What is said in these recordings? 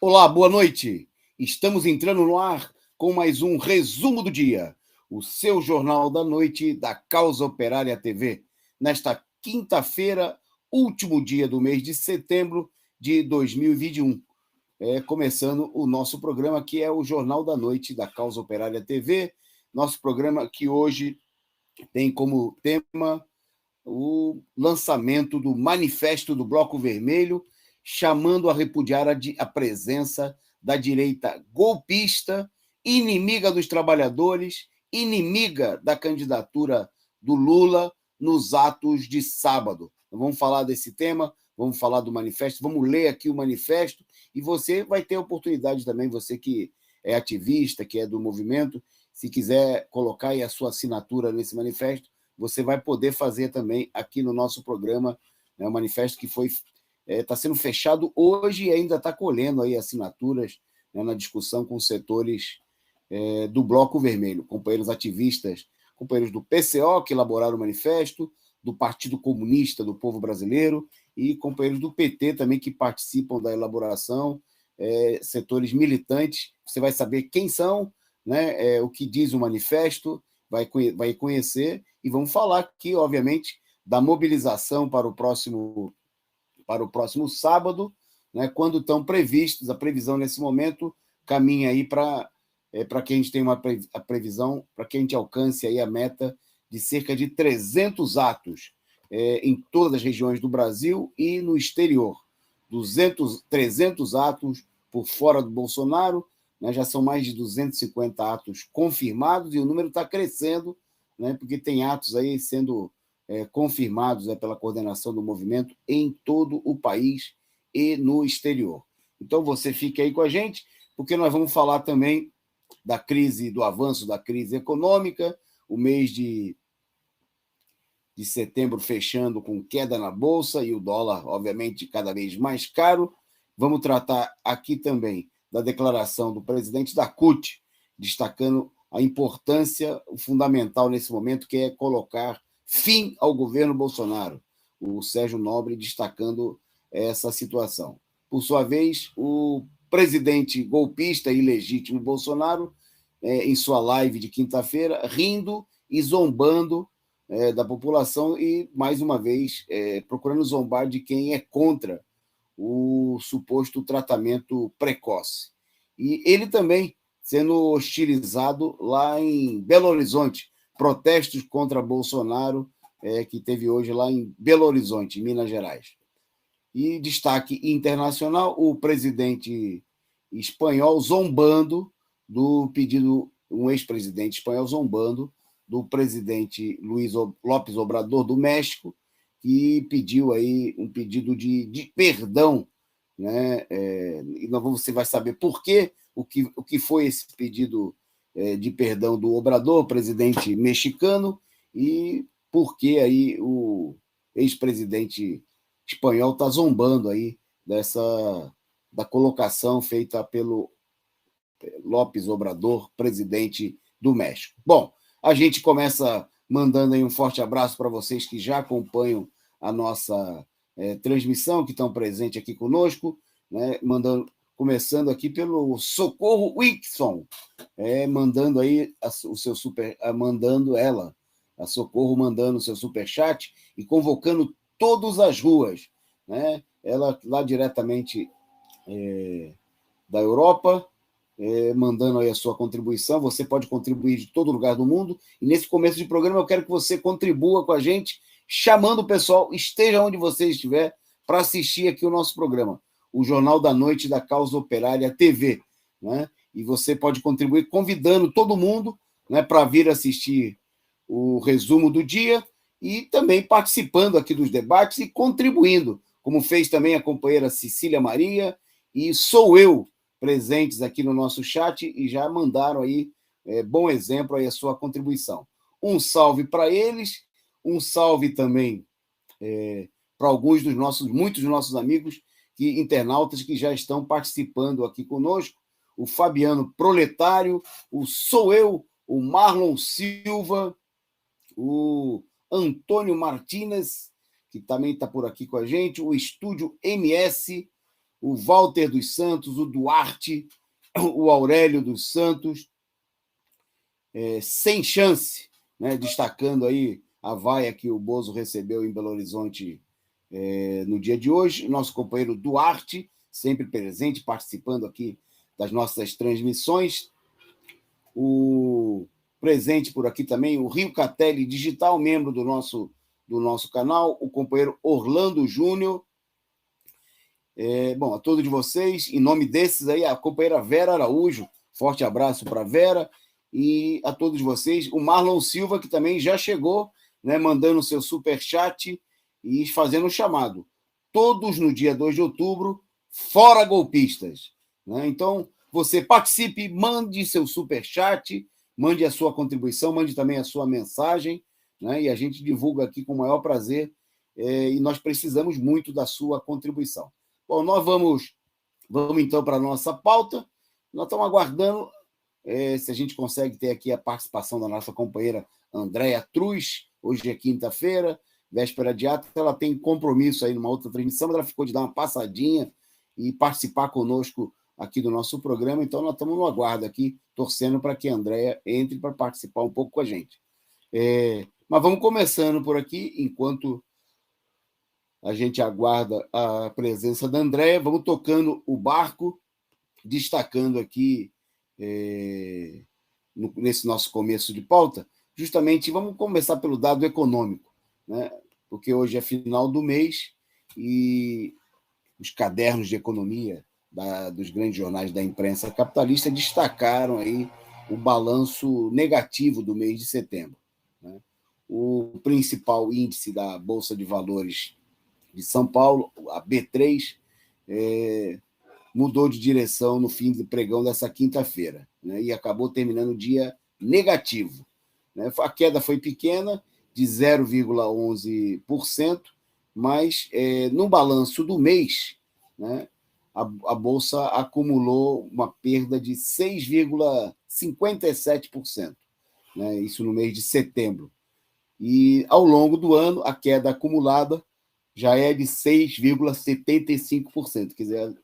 Olá, boa noite. Estamos entrando no ar com mais um resumo do dia, o seu jornal da noite da Causa Operária TV, nesta quinta-feira, último dia do mês de setembro de 2021. Começando o nosso programa, que é o Jornal da Noite da Causa Operária TV, nosso programa que hoje tem como tema o lançamento do Manifesto do Bloco Vermelho, chamando a repudiar a presença da direita golpista, inimiga dos trabalhadores, inimiga da candidatura do Lula nos atos de sábado. Vamos falar desse tema, vamos falar do manifesto, vamos ler aqui o manifesto e você vai ter a oportunidade também, você que é ativista, que é do movimento, se quiser colocar aí a sua assinatura nesse manifesto, você vai poder fazer também aqui no nosso programa, né, um manifesto que está sendo fechado hoje e ainda está colhendo aí assinaturas, né, na discussão com os setores do Bloco Vermelho, companheiros ativistas, companheiros do PCO, que elaboraram o manifesto, do Partido Comunista do Povo Brasileiro e companheiros do PT também que participam da elaboração, setores militantes. Você vai saber quem são, né, o que diz o manifesto, vai conhecer, e vamos falar aqui, obviamente, da mobilização para o próximo sábado, né, quando estão previstos, a previsão nesse momento caminha aí para que a gente tenha a previsão, para que a gente alcance aí a meta de cerca de 300 atos em todas as regiões do Brasil e no exterior. 300 atos por fora do Bolsonaro, né, já são mais de 250 atos confirmados e o número está crescendo, né, porque tem atos aí sendo confirmados pela coordenação do movimento em todo o país e no exterior. Então você fique aí com a gente, porque nós vamos falar também da crise, do avanço da crise econômica, o mês de setembro fechando com queda na Bolsa e o dólar, obviamente, cada vez mais caro. Vamos tratar aqui também da declaração do presidente da CUT, destacando a importância fundamental nesse momento, que é colocar fim ao governo Bolsonaro. O Sérgio Nobre destacando essa situação. Por sua vez, o presidente golpista e ilegítimo Bolsonaro, em sua live de quinta-feira, rindo e zombando da população e, mais uma vez, procurando zombar de quem é contra o suposto tratamento precoce. E ele também sendo hostilizado lá em Belo Horizonte, protestos contra Bolsonaro, que teve hoje lá em Belo Horizonte, em Minas Gerais. E destaque internacional, o presidente espanhol zombando do pedido, um ex-presidente espanhol zombando do presidente Luiz López Obrador do México, que pediu aí um pedido de perdão, né? E você vai saber por quê, o que foi esse pedido de perdão do Obrador, presidente mexicano, e por que aí o ex-presidente espanhol está zombando aí da colocação feita pelo López Obrador, presidente do México. Bom, a gente começa mandando aí um forte abraço para vocês que já acompanham a nossa transmissão, que estão presentes aqui conosco, né? Começando aqui pelo Socorro Wixson, mandando aí o seu mandando ela, a Socorro mandando o seu superchat e convocando todas as ruas, né? Ela lá diretamente da Europa, mandando aí a sua contribuição. Você pode contribuir de todo lugar do mundo. E nesse começo de programa eu quero que você contribua com a gente, chamando o pessoal, esteja onde você estiver, para assistir aqui o nosso programa, o Jornal da Noite da Causa Operária TV, né? E você pode contribuir convidando todo mundo, né, para vir assistir o resumo do dia e também participando aqui dos debates e contribuindo, como fez também a companheira Cecília Maria e sou eu, presentes aqui no nosso chat e já mandaram aí bom exemplo aí a sua contribuição. Um salve para eles, um salve também para muitos dos nossos amigos, internautas que já estão participando aqui conosco, o Fabiano Proletário, o Sou Eu, o Marlon Silva, o Antônio Martínez, que também está por aqui com a gente, o Estúdio MS, o Walter dos Santos, o Duarte, o Aurélio dos Santos, sem chance, né? Destacando aí a vaia que o Bozo recebeu em Belo Horizonte no dia de hoje. Nosso companheiro Duarte, sempre presente, participando aqui das nossas transmissões. O presente por aqui também, o Rio Catelli Digital, membro do nosso canal, o companheiro Orlando Júnior. Bom, a todos vocês, em nome desses aí, a companheira Vera Araújo, forte abraço para a Vera, e a todos vocês, o Marlon Silva, que também já chegou, né, mandando seu superchat e fazendo um chamado. Todos no dia 2 de outubro, fora golpistas. Né? Então, você participe, mande seu superchat, mande a sua contribuição, mande também a sua mensagem, né? E a gente divulga aqui com o maior prazer, e nós precisamos muito da sua contribuição. Bom, nós vamos então para a nossa pauta. Nós estamos aguardando se a gente consegue ter aqui a participação da nossa companheira Andréa Truz. Hoje é quinta-feira, véspera de ato. Ela tem compromisso aí numa outra transmissão, mas ela ficou de dar uma passadinha e participar conosco aqui do nosso programa. Então, nós estamos no aguardo aqui, torcendo para que a Andréa entre para participar um pouco com a gente. Mas vamos começando por aqui, enquanto a gente aguarda a presença da Andréa. Vamos tocando o barco, destacando aqui, nesse nosso começo de pauta, justamente, vamos começar pelo dado econômico, né? Porque hoje é final do mês e os cadernos de economia dos grandes jornais da imprensa capitalista destacaram aí o balanço negativo do mês de setembro. Né? O principal índice da Bolsa de Valores de São Paulo, a B3, mudou de direção no fim do pregão dessa quinta-feira, né? E acabou terminando o dia negativo. Né? A queda foi pequena, de 0,11%, mas no balanço do mês, né, a Bolsa acumulou uma perda de 6,57%, né, isso no mês de setembro. E, ao longo do ano, a queda acumulada já é de 6,75%. Quer dizer,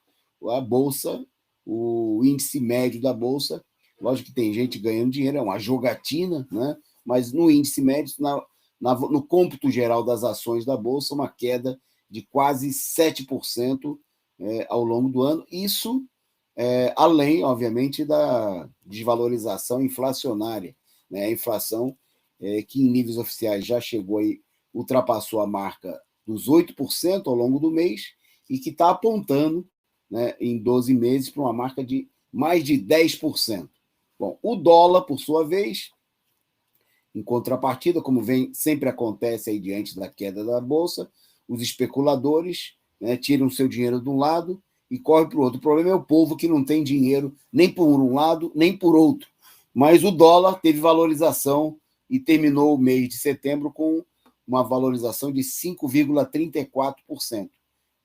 a Bolsa, o índice médio da Bolsa, lógico que tem gente ganhando dinheiro, é uma jogatina, né? Mas no índice médio, no cômputo geral das ações da Bolsa, uma queda de quase 7% ao longo do ano. Isso além, obviamente, da desvalorização inflacionária. Né? A inflação, que em níveis oficiais já chegou aí, ultrapassou a marca dos 8% ao longo do mês e que está apontando, né, em 12 meses para uma marca de mais de 10%. Bom, o dólar, por sua vez, em contrapartida, como sempre acontece aí diante da queda da Bolsa, os especuladores, né, tiram seu dinheiro de um lado e correm para o outro. O problema é o povo que não tem dinheiro nem por um lado, nem por outro. Mas o dólar teve valorização e terminou o mês de setembro com uma valorização de 5,34%,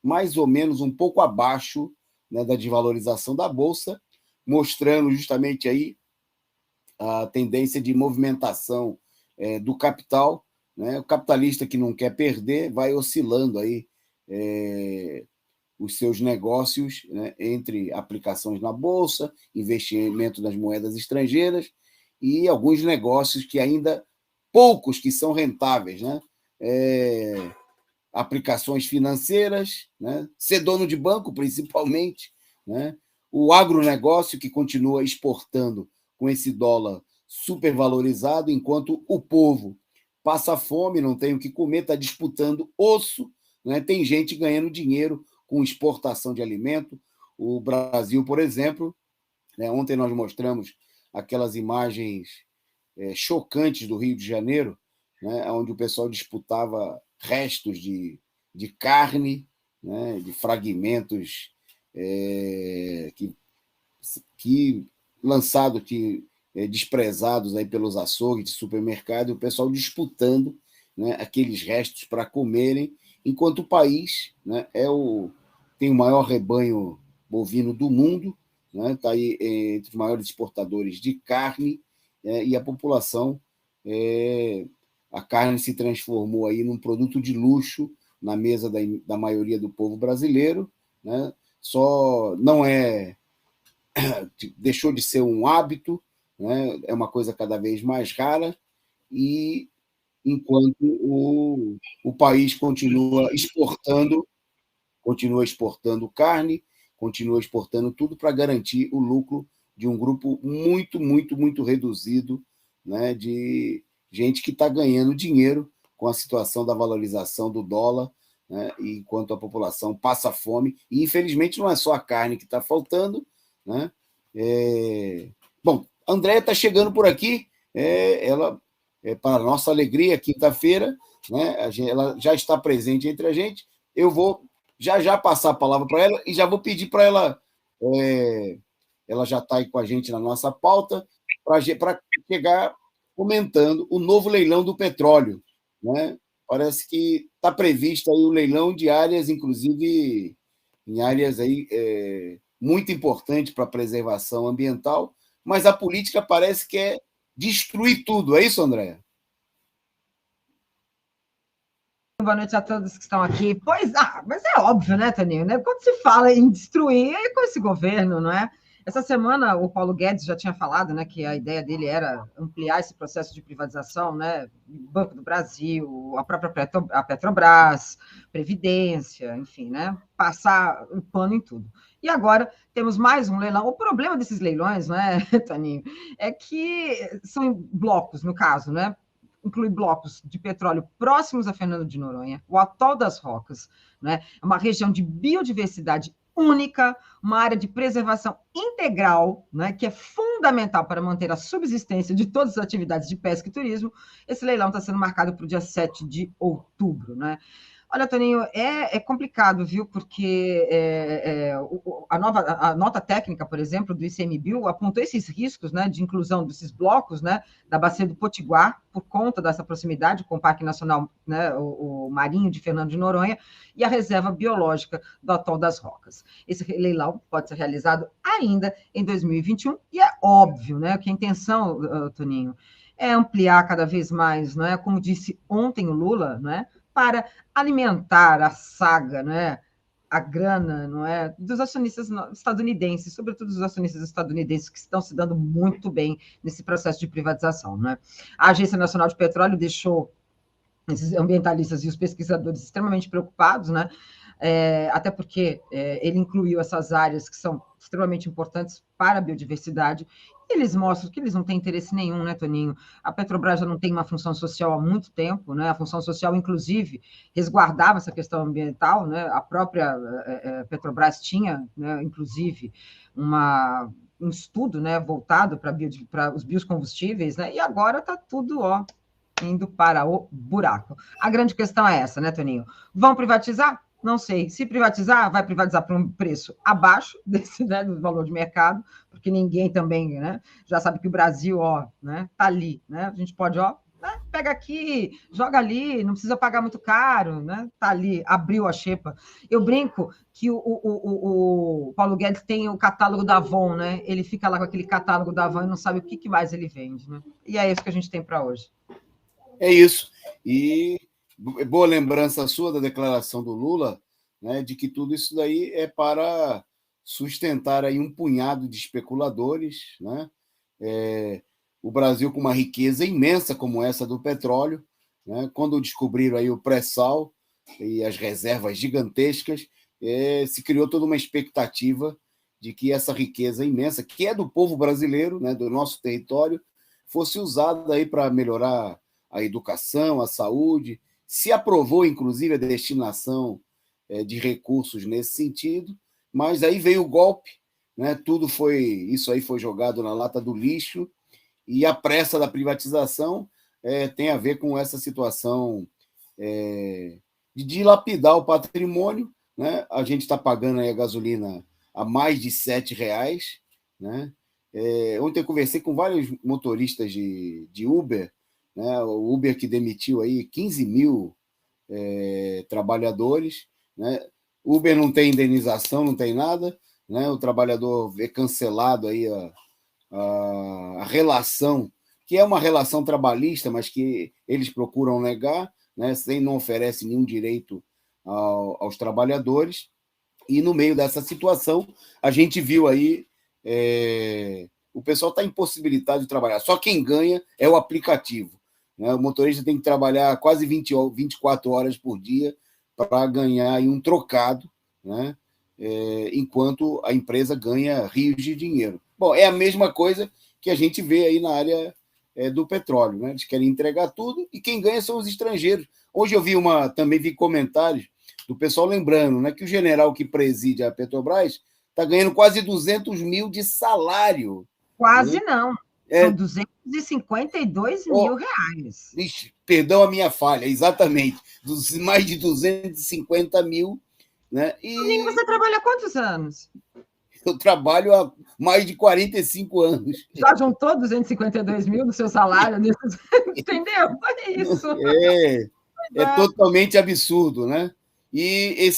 mais ou menos um pouco abaixo, né, da desvalorização da Bolsa, mostrando justamente aí a tendência de movimentação do capital. Né? O capitalista que não quer perder vai oscilando aí os seus negócios, né, entre aplicações na Bolsa, investimento nas moedas estrangeiras e alguns negócios que ainda, poucos que são rentáveis, né? Aplicações financeiras, né? Ser dono de banco, principalmente, né? O agronegócio, que continua exportando com esse dólar supervalorizado, enquanto o povo passa fome, não tem o que comer, está disputando osso, né? Tem gente ganhando dinheiro com exportação de alimento. O Brasil, por exemplo, né? Ontem nós mostramos aquelas imagens chocantes do Rio de Janeiro, né? Onde o pessoal disputava restos de carne, né? De fragmentos lançados, desprezados aí pelos açougues de supermercado, e o pessoal disputando, né, aqueles restos para comerem, enquanto o país, né, tem o maior rebanho bovino do mundo, né, está aí entre os maiores exportadores de carne, e a população, a carne se transformou aí num produto de luxo na mesa da maioria do povo brasileiro, né? só não é deixou de ser um hábito, né? É uma coisa cada vez mais rara, e enquanto o país continua exportando carne, continua exportando tudo para garantir o lucro de um grupo muito, muito, muito reduzido, né, de gente que está ganhando dinheiro com a situação da valorização do dólar, né, enquanto a população passa fome. E, infelizmente, não é só a carne que está faltando. Né? Bom, a Andréia está chegando por aqui, ela, para a nossa alegria, quinta-feira, né, ela já está presente entre a gente. Eu vou já passar a palavra para ela e já vou pedir para ela, ela já está aí com a gente na nossa pauta, para chegar comentando o novo leilão do petróleo. Né? Parece que está previsto aí o leilão de áreas, inclusive em áreas aí, muito importantes para a preservação ambiental, mas a política parece que é destruir tudo. É isso, Andréa? Boa noite a todos que estão aqui. Pois, mas é óbvio, né, Toninho? Né? Quando se fala em destruir, é com esse governo, não é? Essa semana o Paulo Guedes já tinha falado, né, que a ideia dele era ampliar esse processo de privatização, né, Banco do Brasil, a própria Petrobras, Previdência, enfim, né, passar o pano em tudo. E agora temos mais um leilão. O problema desses leilões, né, Toninho, é que são em blocos, no caso, né? Inclui blocos de petróleo próximos a Fernando de Noronha, o Atol das Rocas, né? É uma região de biodiversidade única, uma área de preservação integral, né, que é fundamental para manter a subsistência de todas as atividades de pesca e turismo. Esse leilão está sendo marcado para o dia 7 de outubro. Né? Olha, Toninho, é complicado, viu? Porque a nota técnica, por exemplo, do ICMBio apontou esses riscos, né, de inclusão desses blocos, né, da bacia do Potiguar, por conta dessa proximidade com o Parque Nacional, né, o Marinho de Fernando de Noronha, e a reserva biológica do Atol das Rocas. Esse leilão pode ser realizado ainda em 2021, e é óbvio, né, que a intenção, Toninho, é ampliar cada vez mais, né, como disse ontem o Lula, né, para alimentar a saga, né, a grana, não é, dos acionistas estadunidenses, sobretudo os acionistas estadunidenses que estão se dando muito bem nesse processo de privatização, né? A Agência Nacional de Petróleo deixou esses ambientalistas e os pesquisadores extremamente preocupados, né? Até porque ele incluiu essas áreas que são extremamente importantes para a biodiversidade. Eles mostram que eles não têm interesse nenhum, né, Toninho? A Petrobras já não tem uma função social há muito tempo, né? A função social, inclusive, resguardava essa questão ambiental, né? A própria Petrobras tinha, né, inclusive, um estudo, né, voltado para os biocombustíveis, né? E agora está tudo, indo para o buraco. A grande questão é essa, né, Toninho? Vão privatizar? Não sei. Se privatizar, vai privatizar por um preço abaixo desse, né, do valor de mercado, porque ninguém também, né, já sabe que o Brasil, né, tá ali, né? A gente pode, né, pega aqui, joga ali, não precisa pagar muito caro, né? Tá ali, abriu a xepa. Eu brinco que o Paulo Guedes tem o catálogo da Avon, né? Ele fica lá com aquele catálogo da Avon e não sabe o que mais ele vende, né? E é isso que a gente tem para hoje. É isso. E boa lembrança sua da declaração do Lula, né, de que tudo isso daí é para sustentar aí um punhado de especuladores, né? O Brasil com uma riqueza imensa como essa do petróleo, né? Quando descobriram aí o pré-sal e as reservas gigantescas, se criou toda uma expectativa de que essa riqueza imensa, que é do povo brasileiro, né, do nosso território, fosse usada aí para melhorar a educação, a saúde. Se aprovou, inclusive, a destinação de recursos nesse sentido, mas aí veio o golpe, né? Isso aí foi jogado na lata do lixo, e a pressa da privatização tem a ver com essa situação de dilapidar o patrimônio, né? A gente está pagando aí a gasolina a mais de R$ 7, né? Ontem eu conversei com vários motoristas de Uber, né? O Uber que demitiu aí 15 mil trabalhadores, né? Uber não tem indenização, não tem nada, né? O trabalhador vê cancelado aí a relação, que é uma relação trabalhista, mas que eles procuram negar, né? Não oferece nenhum direito aos trabalhadores. E no meio dessa situação, a gente viu aí o pessoal está impossibilitado de trabalhar. Só quem ganha é o aplicativo. Né? O motorista tem que trabalhar quase 24 horas por dia para ganhar aí um trocado, né? Enquanto a empresa ganha rios de dinheiro. Bom, é a mesma coisa que a gente vê aí na área do petróleo. Né? Eles querem entregar tudo e quem ganha são os estrangeiros. Hoje eu também vi comentários do pessoal lembrando, né, que o general que preside a Petrobras está ganhando quase 200 mil de salário. Quase não. São 252 mil reais. Perdão a minha falha, exatamente. Mais de 250 mil. Né? E você trabalha há quantos anos? Eu trabalho há mais de 45 anos. Já juntou 252 mil no seu salário? Entendeu? É isso. É totalmente absurdo, né? E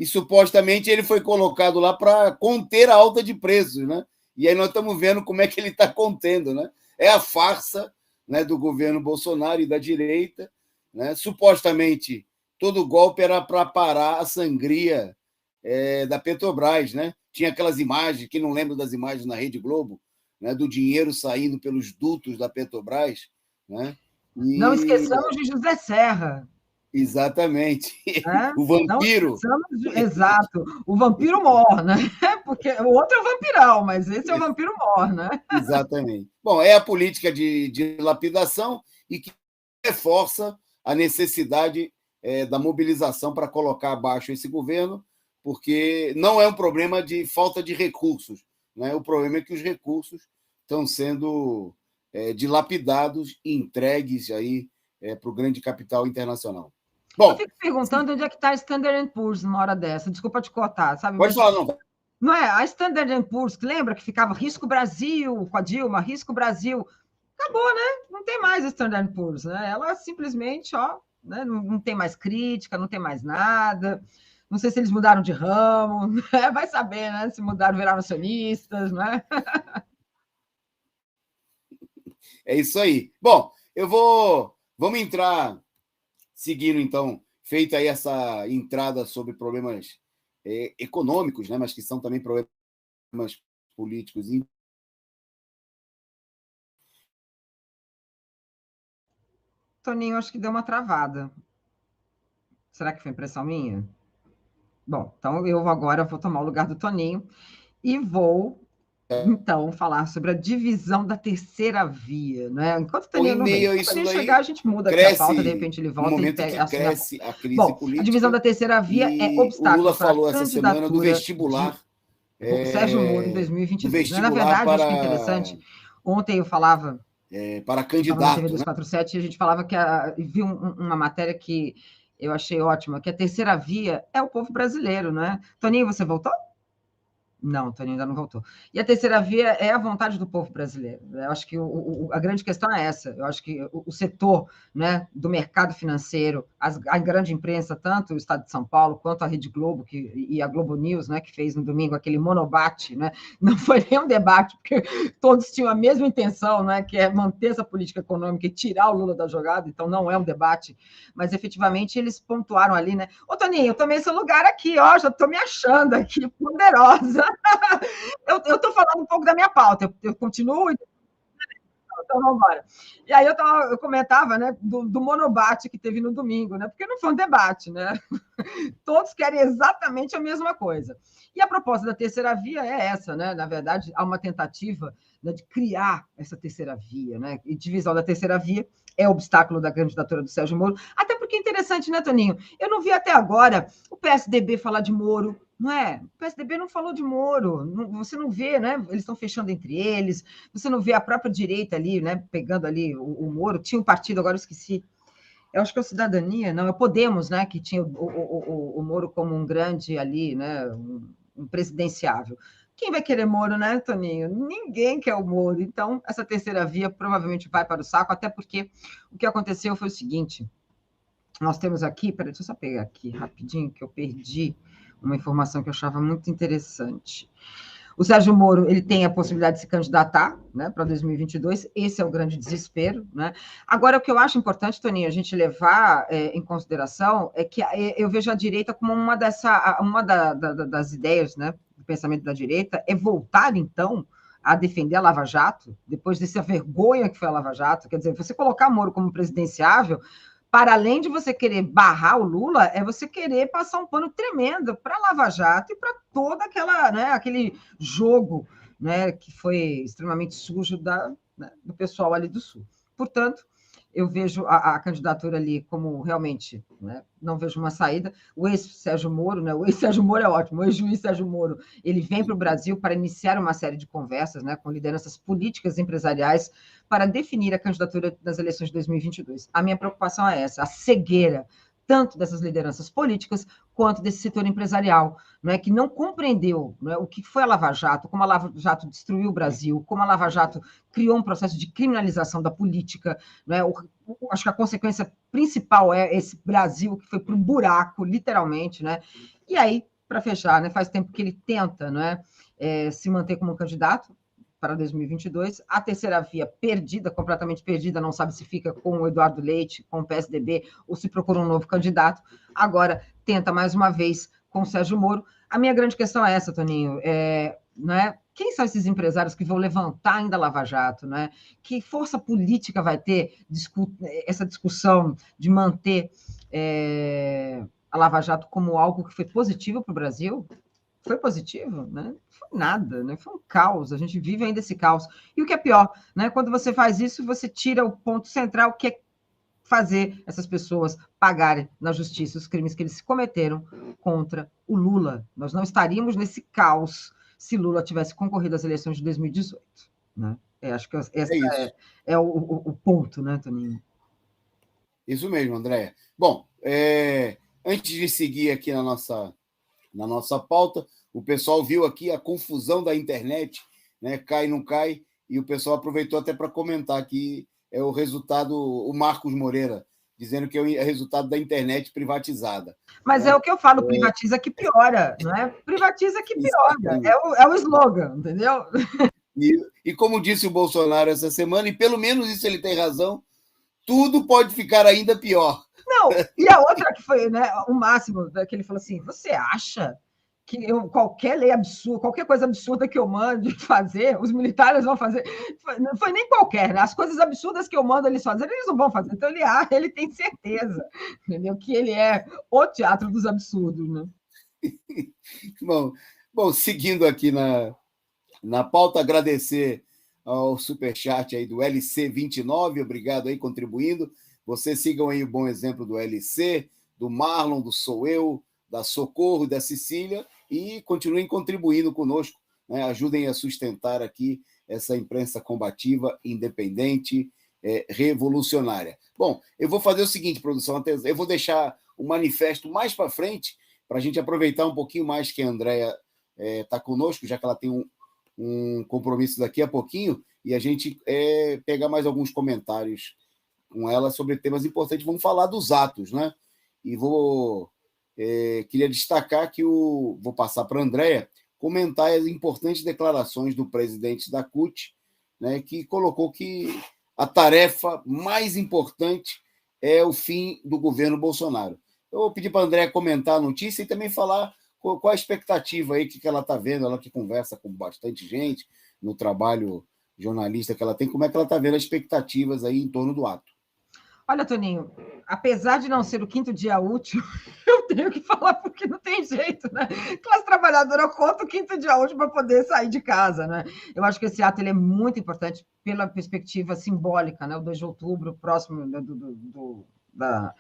supostamente ele foi colocado lá para conter a alta de preços, né? E aí nós estamos vendo como é que ele está contendo, né? É a farsa, né, do governo Bolsonaro e da direita, né? Supostamente todo golpe era para parar a sangria da Petrobras, né? Tinha aquelas imagens, que não lembro das imagens na Rede Globo, né, do dinheiro saindo pelos dutos da Petrobras, né? Não esqueçamos de José Serra. Exatamente. O vampiro. Exato. O vampiro mor, né? Porque o outro é o vampirão, mas esse é o vampiro mor, né? Exatamente. Bom, é a política de lapidação e que reforça a necessidade da mobilização para colocar abaixo esse governo, porque não é um problema de falta de recursos, né? O problema é que os recursos estão sendo dilapidados e entregues aí para o grande capital internacional. Bom, eu fico perguntando onde é que está a Standard & Poor's numa hora dessa. Desculpa te cortar, sabe? Pode falar, não. Não é? A Standard & Poor's, lembra que ficava Risco Brasil com a Dilma, Risco Brasil. Acabou, né? Não tem mais a Standard & Poor's, né? Ela simplesmente, né? Não tem mais crítica, não tem mais nada. Não sei se eles mudaram de ramo, né? Vai saber, né? Se mudaram, viraram acionistas, né? É isso aí. Bom, vamos entrar, seguindo, então, feita aí essa entrada sobre problemas econômicos, né? Mas que são também problemas políticos. Toninho, acho que deu uma travada. Será que foi impressão minha? Bom, então eu agora vou tomar o lugar do Toninho e vou, então, falar sobre a divisão da terceira via, né? Enquanto o Toninho não vem. Quando o Toninho chegar, a gente muda aqui a pauta, de repente ele volta e pega. Cresce a crise política. A divisão da terceira via é obstáculo. O Lula falou essa semana do vestibular. Sérgio Moro, em 2022. Na verdade, acho que é interessante. Ontem eu falava. Para candidato. TV 247, a gente falava que viu uma matéria que eu achei ótima, que a terceira via é o povo brasileiro, não é? Toninho, você voltou? Não, Toninho ainda não voltou. E a terceira via é a vontade do povo brasileiro. Eu acho que a grande questão é essa. Eu acho que o setor, né, do mercado financeiro, a grande imprensa, tanto o Estado de São Paulo quanto a Rede Globo e a Globo News, né, que fez no domingo aquele monobate, né, não foi nem um debate, porque todos tinham a mesma intenção, né, que é manter essa política econômica e tirar o Lula da jogada, então não é um debate, mas efetivamente eles pontuaram ali, né? Ô, Toninho, eu tomei esse lugar aqui, já estou me achando aqui, poderosa. Eu estou falando um pouco da minha pauta, eu continuo. Então, vamos embora. E aí eu comentava, né, do monobate que teve no domingo, né, porque não foi um debate, né? Todos querem exatamente a mesma coisa. E a proposta da terceira via é essa, né? Na verdade, há uma tentativa, né, de criar essa terceira via, né? E divisão da terceira via é obstáculo da candidatura do Sérgio Moro. Até porque é interessante, né, Toninho? Eu não vi até agora o PSDB falar de Moro, não é? O PSDB não falou de Moro, você não vê, né? Eles estão fechando entre eles, você não vê a própria direita ali, né? Pegando ali o Moro. Tinha um partido, agora eu esqueci. Eu acho que é o Cidadania, não, é o Podemos, né? Que tinha o Moro como um grande ali, né? Um presidenciável. Quem vai querer Moro, né, Toninho? Ninguém quer o Moro. Então, essa terceira via provavelmente vai para o saco, até porque o que aconteceu foi o seguinte: nós temos aqui, peraí, deixa eu só pegar aqui rapidinho, que eu perdi uma informação que eu achava muito interessante. O Sérgio Moro, ele tem a possibilidade de se candidatar, né, para 2022, esse é o grande desespero, né? Agora, o que eu acho importante, Toninho, a gente levar em consideração é que eu vejo a direita como uma das ideias, né, do pensamento da direita, é voltar, então, a defender a Lava Jato, depois dessa vergonha que foi a Lava Jato. Quer dizer, você colocar Moro como presidenciável, para além de você querer barrar o Lula, é você querer passar um pano tremendo para a Lava Jato e para toda aquela, né, aquele jogo, né, que foi extremamente sujo do pessoal ali do Sul. Portanto, eu vejo a candidatura ali como realmente, né, não vejo uma saída. O ex-Sérgio Moro, né, o ex-Sérgio Moro é ótimo, o ex-juiz Sérgio Moro, ele vem para o Brasil para iniciar uma série de conversas, né, com lideranças políticas e empresariais para definir a candidatura nas eleições de 2022. A minha preocupação é essa, a cegueira, tanto dessas lideranças políticas quanto desse setor empresarial, não é, que não compreendeu, não é, o que foi a Lava Jato, como a Lava Jato destruiu o Brasil, como a Lava Jato criou um processo de criminalização da política, não é, acho que a consequência principal é esse Brasil que foi para o buraco, literalmente, né? E aí, para fechar, né, faz tempo que ele tenta, não é, se manter como candidato para 2022, a terceira via perdida, completamente perdida, não sabe se fica com o Eduardo Leite, com o PSDB, ou se procura um novo candidato. Agora, tenta mais uma vez com o Sérgio Moro. A minha grande questão é essa, Toninho, não é? Quem são esses empresários que vão levantar ainda a Lava Jato, né? Que força política vai ter essa discussão de manter a Lava Jato como algo que foi positivo para o Brasil? Foi positivo, né? Não foi nada, né? Foi um caos, a gente vive ainda esse caos. E o que é pior, né? Quando você faz isso, você tira o ponto central, que é fazer essas pessoas pagarem na justiça os crimes que eles cometeram contra o Lula. Nós não estaríamos nesse caos se Lula tivesse concorrido às eleições de 2018. Né? Acho que esse é o ponto, né, Toninho? Isso mesmo, Andréia. Bom, antes de seguir aqui na nossa pauta, o pessoal viu aqui a confusão da internet, né? Cai, não cai, e o pessoal aproveitou até para comentar que é o resultado, o Marcos Moreira, dizendo que é o resultado da internet privatizada. Mas é o que eu falo, privatiza que piora, não é? Privatiza que piora, é o slogan, entendeu? E como disse o Bolsonaro essa semana, e pelo menos isso ele tem razão, tudo pode ficar ainda pior. Não, e a outra que foi, né, o máximo, que ele falou assim, você acha que qualquer lei absurda, qualquer coisa absurda que eu mande fazer, os militares vão fazer, não foi nem qualquer, né? As coisas absurdas que eu mando eles fazerem, eles não vão fazer. Então ele tem certeza, entendeu? Que ele é o teatro dos absurdos, né? Bom, seguindo aqui na pauta, agradecer ao superchat aí do LC29, obrigado aí, contribuindo. Vocês sigam aí o bom exemplo do LC, do Marlon, do Sou Eu, da Socorro, da Cecília, e continuem contribuindo conosco, né? Ajudem a sustentar aqui essa imprensa combativa, independente, revolucionária. Bom, eu vou fazer o seguinte, produção, eu vou deixar o manifesto mais para frente, para a gente aproveitar um pouquinho mais que a Andréia está conosco, já que ela tem um compromisso daqui a pouquinho, e a gente pegar mais alguns comentários com ela sobre temas importantes. Vamos falar dos atos, né? E queria destacar que vou passar para a Andréia comentar as importantes declarações do presidente da CUT, né, que colocou que a tarefa mais importante é o fim do governo Bolsonaro. Eu vou pedir para a Andréia comentar a notícia e também falar qual a expectativa aí que ela está vendo, ela que conversa com bastante gente no trabalho jornalista que ela tem, como é que ela está vendo as expectativas aí em torno do ato. Olha, Toninho, apesar de não ser o 5º dia útil, eu tenho que falar porque não tem jeito, né? Classe trabalhadora conta o 5º dia útil para poder sair de casa, né? Eu acho que esse ato ele é muito importante pela perspectiva simbólica, né? O 2 de outubro, próximo da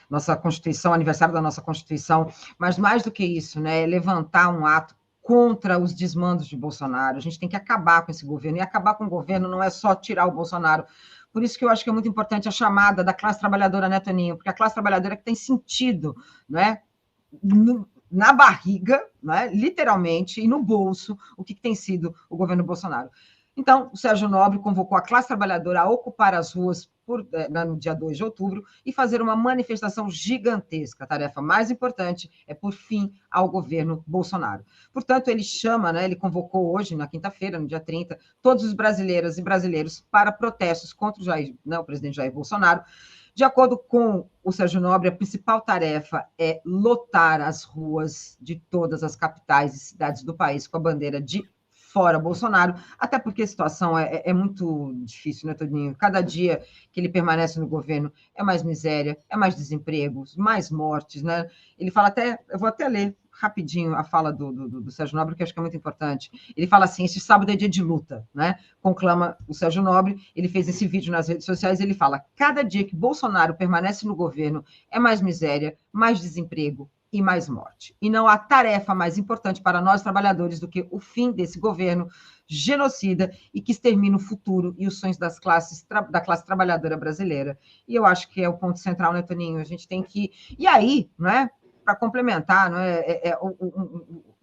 nossa Constituição, aniversário da nossa Constituição, mas mais do que isso, né? É levantar um ato contra os desmandos de Bolsonaro. A gente tem que acabar com esse governo, e acabar com o governo não é só tirar o Bolsonaro. Por isso que eu acho que é muito importante a chamada da classe trabalhadora, né, Toninho? Porque a classe trabalhadora que tem sentido, não é? Na barriga, não é? Literalmente, e no bolso, o que tem sido o governo Bolsonaro. Então, o Sérgio Nobre convocou a classe trabalhadora a ocupar as ruas no dia 2 de outubro, e fazer uma manifestação gigantesca. A tarefa mais importante é pôr fim ao governo Bolsonaro. Portanto, ele chama, né, ele convocou hoje, na quinta-feira, no dia 30, todos os brasileiras e brasileiros para protestos contra o presidente Jair Bolsonaro. De acordo com o Sérgio Nobre, a principal tarefa é lotar as ruas de todas as capitais e cidades do país com a bandeira de fora Bolsonaro, até porque a situação é muito difícil, né, Toninho? Cada dia que ele permanece no governo é mais miséria, é mais desemprego, mais mortes, né? Ele fala até, eu vou até ler rapidinho a fala do Sérgio Nobre, que acho que é muito importante. Ele fala assim, este sábado é dia de luta, né? Conclama o Sérgio Nobre, ele fez esse vídeo nas redes sociais, ele fala, cada dia que Bolsonaro permanece no governo é mais miséria, mais desemprego, e mais morte. E não há tarefa mais importante para nós trabalhadores do que o fim desse governo genocida e que extermina o futuro e os sonhos da classe trabalhadora brasileira. E eu acho que é o ponto central, né, Toninho? A gente tem que... E aí, não é? Para complementar, não é?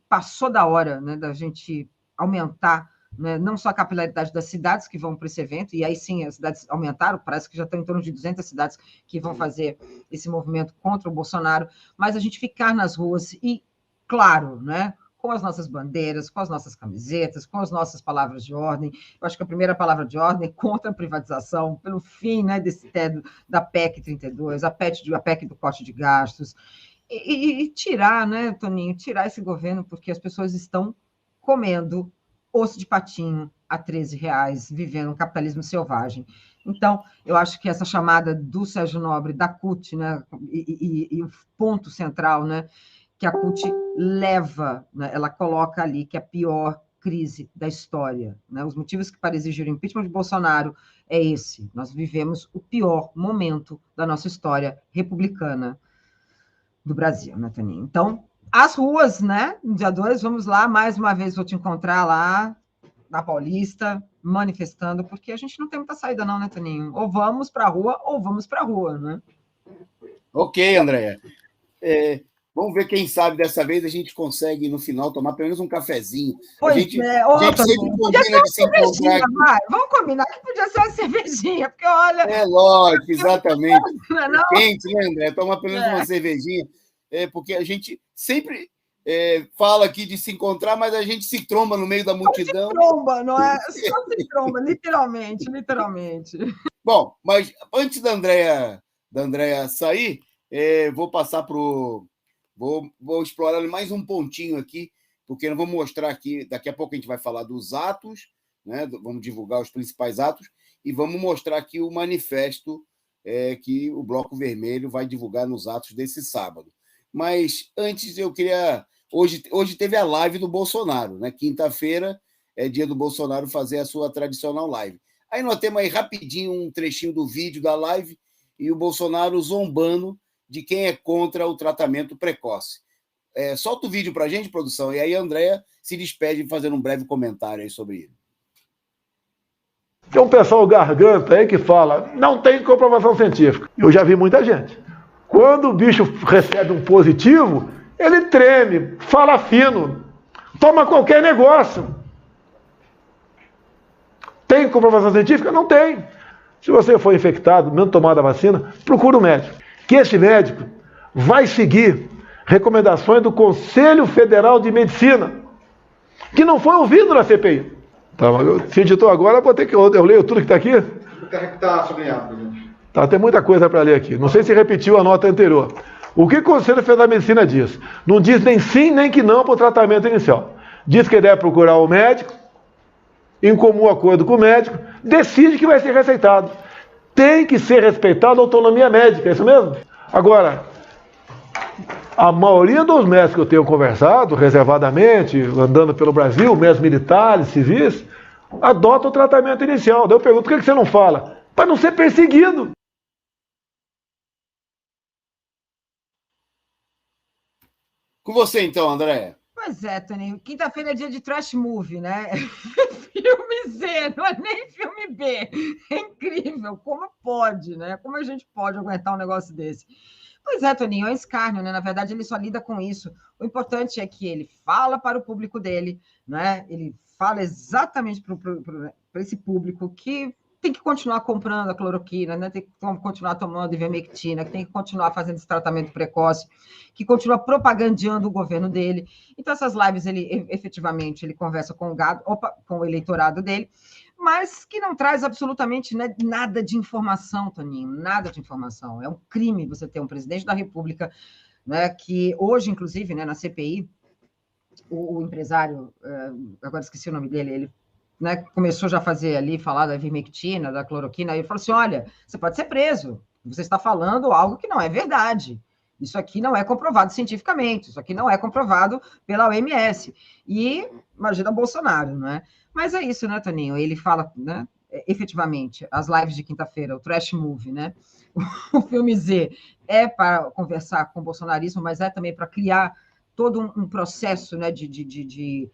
Passou da hora, né, da gente aumentar, né, não só a capilaridade das cidades que vão para esse evento, e aí sim as cidades aumentaram, parece que já estão em torno de 200 cidades que vão fazer esse movimento contra o Bolsonaro, mas a gente ficar nas ruas e, claro, né, com as nossas bandeiras, com as nossas camisetas, com as nossas palavras de ordem. Eu acho que a primeira palavra de ordem é contra a privatização, pelo fim, né, da PEC 32, a PEC do corte de gastos, e tirar, né, Toninho, tirar esse governo, porque as pessoas estão comendo osso de patinho a R$13, vivendo um capitalismo selvagem. Então, eu acho que essa chamada do Sérgio Nobre, da CUT, né, e o ponto central, né, que a CUT leva, né, ela coloca ali que é a pior crise da história, né? Os motivos que para exigir o impeachment de Bolsonaro é esse. Nós vivemos o pior momento da nossa história republicana do Brasil, né, Toninho? Então, as ruas, né? No dia 2, vamos lá, mais uma vez vou te encontrar lá na Paulista, manifestando, porque a gente não tem muita saída não, né, Toninho? Ou vamos para a rua, né? Ok, Andréia. Vamos ver, quem sabe dessa vez a gente consegue, no final, tomar pelo menos um cafezinho. Pois a gente outra, sempre combina de se encontrar aqui. Vamos combinar que podia ser uma cervejinha, porque olha... É lógico, exatamente. Não? Quente, né, André? Tomar pelo menos uma cervejinha. Porque a gente sempre fala aqui de se encontrar, mas a gente se tromba no meio da multidão. Se tromba, não é? Só se tromba, literalmente. Bom, mas antes da Andréia sair, vou passar para o... Vou explorar mais um pontinho aqui, porque nós vamos mostrar aqui, daqui a pouco a gente vai falar dos atos, né? Vamos divulgar os principais atos, e vamos mostrar aqui o manifesto que o Bloco Vermelho vai divulgar nos atos desse sábado. Mas antes eu queria... Hoje teve a live do Bolsonaro, né? Quinta-feira é dia do Bolsonaro fazer a sua tradicional live. Aí nós temos aí rapidinho um trechinho do vídeo da live e o Bolsonaro zombando de quem é contra o tratamento precoce. Solta o vídeo para a gente, produção, e aí a Andréia se despede fazendo um breve comentário aí sobre ele. Tem um pessoal garganta aí que fala, não tem comprovação científica. Eu já vi muita gente. Quando o bicho recebe um positivo, ele treme, fala fino, toma qualquer negócio. Tem comprovação científica? Não tem. Se você for infectado, mesmo tomado a vacina, procura um médico. Que esse médico vai seguir recomendações do Conselho Federal de Medicina, que não foi ouvido na CPI. Tá, se editou agora, vou ter que... Eu leio tudo que está aqui? Está sublinhado, gente. Tá, tem muita coisa para ler aqui. Não sei se repetiu a nota anterior. O que o Conselho Federal de Medicina diz? Não diz nem sim, nem que não para o tratamento inicial. Diz que deve procurar o médico, em comum acordo com o médico, decide que vai ser receitado. Tem que ser respeitada a autonomia médica, é isso mesmo? Agora, a maioria dos médicos que eu tenho conversado, reservadamente, andando pelo Brasil, médicos militares, civis, adotam o tratamento inicial. Daí eu pergunto, por que você não fala? Para não ser perseguido. Com você, então, Andréia. Pois é, Toninho. Quinta-feira é dia de trash movie, né? Filme Z, não é nem filme B. É incrível. Como pode, né? Como a gente pode aguentar um negócio desse? Pois é, Toninho, é um escárnio, né? Na verdade, ele só lida com isso. O importante é que ele fala para o público dele, né? Ele fala exatamente para esse público que tem que continuar comprando a cloroquina, né? Tem que continuar tomando ivermectina, que tem que continuar fazendo esse tratamento precoce, que continua propagandeando o governo dele. Então, essas lives, ele efetivamente ele conversa com com o eleitorado dele, mas que não traz absolutamente, né, nada de informação, Toninho, nada de informação. É um crime você ter um presidente da República, né, que hoje, inclusive, né, na CPI, o empresário, agora esqueci o nome dele, ele, né, começou já a fazer ali, falar da ivermectina, da cloroquina, e ele falou assim, olha, você pode ser preso, você está falando algo que não é verdade. Isso aqui não é comprovado cientificamente, isso aqui não é comprovado pela OMS. E imagina Bolsonaro, não é? Mas é isso, né, Toninho? Ele fala, né, efetivamente, as lives de quinta-feira, o Trash Movie, né? O filme Z é para conversar com o bolsonarismo, mas é também para criar todo um processo, né, de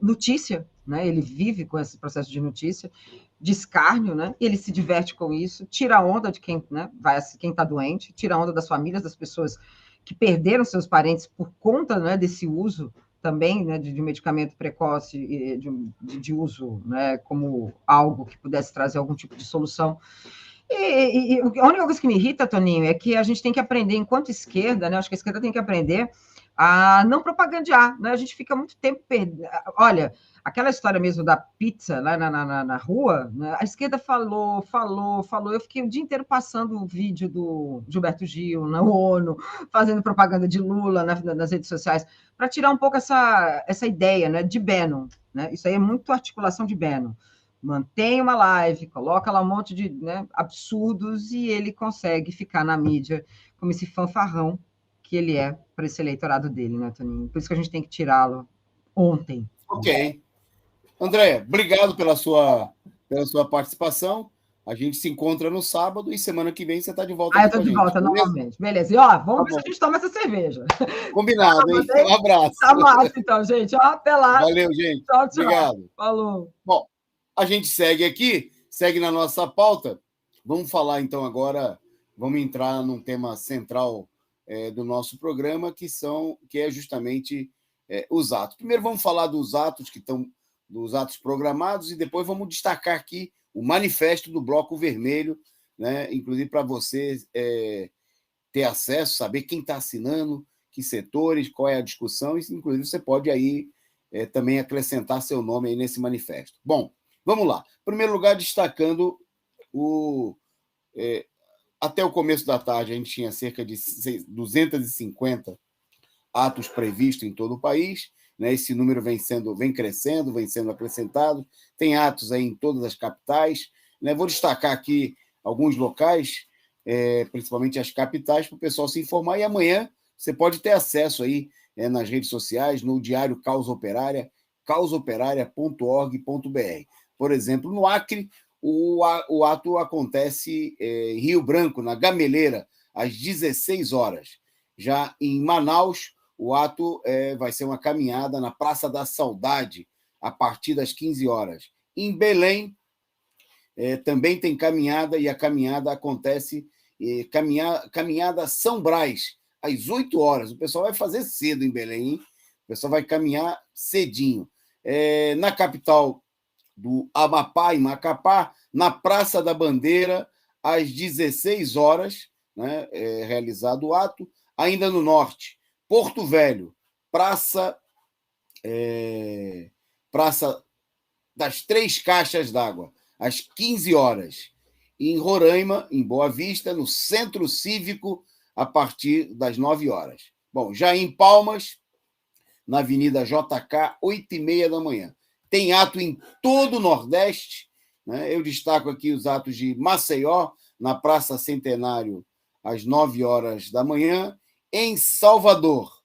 notícia, né? Ele vive com esse processo de notícia, de escárnio, né? Ele se diverte com isso, tira a onda de quem, né, quem está doente, tira a onda das famílias, das pessoas que perderam seus parentes por conta, né, desse uso também, né, de medicamento precoce e de uso, né, como algo que pudesse trazer algum tipo de solução. E a única coisa que me irrita, Toninho, é que a gente tem que aprender, enquanto esquerda, né? Acho que a esquerda tem que aprender a não propagandear, né? A gente fica muito tempo perdendo. Olha, aquela história mesmo da pizza lá na rua, né? A esquerda falou. Eu fiquei o dia inteiro passando o vídeo do Gilberto Gil na ONU, fazendo propaganda de Lula nas redes sociais, para tirar um pouco essa ideia, né, de Bannon, né? Isso aí é muito articulação de Bannon. Mantém uma live, coloca lá um monte de, né, absurdos e ele consegue ficar na mídia como esse fanfarrão que ele é para esse eleitorado dele, né, Toninho? Por isso que a gente tem que tirá-lo ontem. Ok. André, obrigado pela sua participação. A gente se encontra no sábado e semana que vem você está de volta aqui eu estou de volta beleza? novamente. Beleza. E, ó, vamos ver se a gente toma essa cerveja. Combinado, hein? Um abraço. Tá massa, então, gente. Ó, até lá. Valeu, gente. Tchau. Obrigado. Falou. Bom, a gente segue aqui, segue na nossa pauta. Vamos falar, então, agora, vamos entrar num tema central do nosso programa, que é justamente os atos. Primeiro vamos falar dos atos dos atos programados e depois vamos destacar aqui o manifesto do Bloco Vermelho, né? Inclusive para você ter acesso, saber quem está assinando, que setores, qual é a discussão, e inclusive você pode aí também acrescentar seu nome aí nesse manifesto. Bom, vamos lá. Em primeiro lugar, destacando até o começo da tarde, a gente tinha cerca de 250 atos previstos em todo o país, né? Esse número vem crescendo, vem sendo acrescentado. Tem atos aí em todas as capitais, né? Vou destacar aqui alguns locais, principalmente as capitais, para o pessoal se informar. E amanhã você pode ter acesso aí nas redes sociais, no diário Causa Operária, causaoperária.org.br. Por exemplo, no Acre, o ato acontece em Rio Branco, na Gameleira, às 16 horas. Já em Manaus, o ato vai ser uma caminhada na Praça da Saudade, a partir das 15 horas. Em Belém, também tem caminhada, e a caminhada acontece, caminhada São Brás, às 8 horas. O pessoal vai fazer cedo em Belém, hein? O pessoal vai caminhar cedinho. Na capital do Amapá, em Macapá, na Praça da Bandeira, às 16 horas, né, realizado o ato. Ainda no norte, Porto Velho, Praça das Três Caixas d'Água, às 15 horas. E em Roraima, em Boa Vista, no Centro Cívico, a partir das 9 horas. Bom, já em Palmas, na Avenida JK, 8h30 da manhã. Tem ato em todo o Nordeste, né? Eu destaco aqui os atos de Maceió, na Praça Centenário, às 9 horas da manhã. Em Salvador,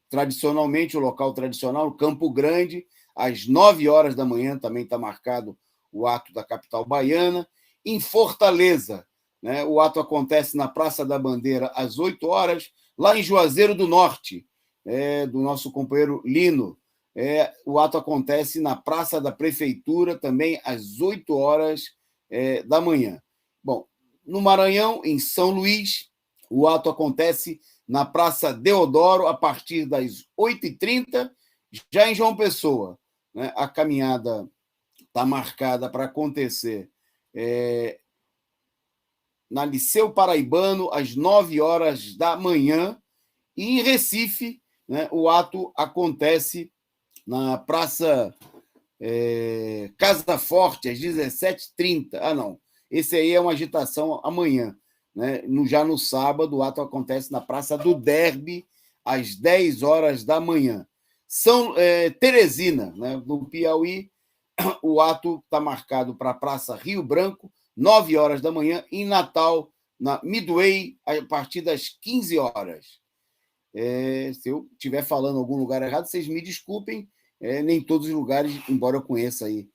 tradicionalmente, o local tradicional, Campo Grande, às 9 horas da manhã, também está marcado o ato da capital baiana. Em Fortaleza, né, o ato acontece na Praça da Bandeira, às 8 horas. Lá em Juazeiro do Norte, do nosso companheiro Lino, o ato acontece na Praça da Prefeitura, também às 8 horas da manhã. Bom, no Maranhão, em São Luís, o ato acontece na Praça Deodoro, a partir das 8h30. Já em João Pessoa, né? A caminhada está marcada para acontecer na Liceu Paraibano, às 9h da manhã, e em Recife, né, o ato acontece na Praça Casa Forte, às 17h30. Ah, não. Esse aí é uma agitação amanhã. Né? Já no sábado, o ato acontece na Praça do Derby, às 10h da manhã. Teresina, né? No Piauí, o ato está marcado para a Praça Rio Branco, 9h da manhã, em Natal, na Midway, a partir das 15h. Se eu estiver falando algum lugar errado, vocês me desculpem, nem todos os lugares, embora eu conheça aí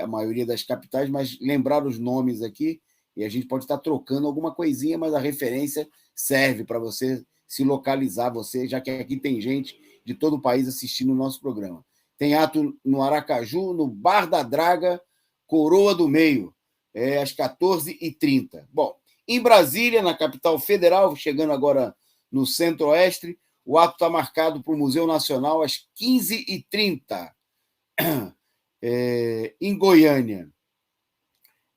a maioria das capitais, mas lembrar os nomes aqui, e a gente pode estar trocando alguma coisinha, mas a referência serve para você se localizar, já que aqui tem gente de todo o país assistindo o nosso programa. Tem ato no Aracaju, no Bar da Draga, Coroa do Meio, às 14h30. Bom, em Brasília, na capital federal, chegando agora no Centro-Oeste, o ato está marcado para o Museu Nacional às 15h30. Em Goiânia,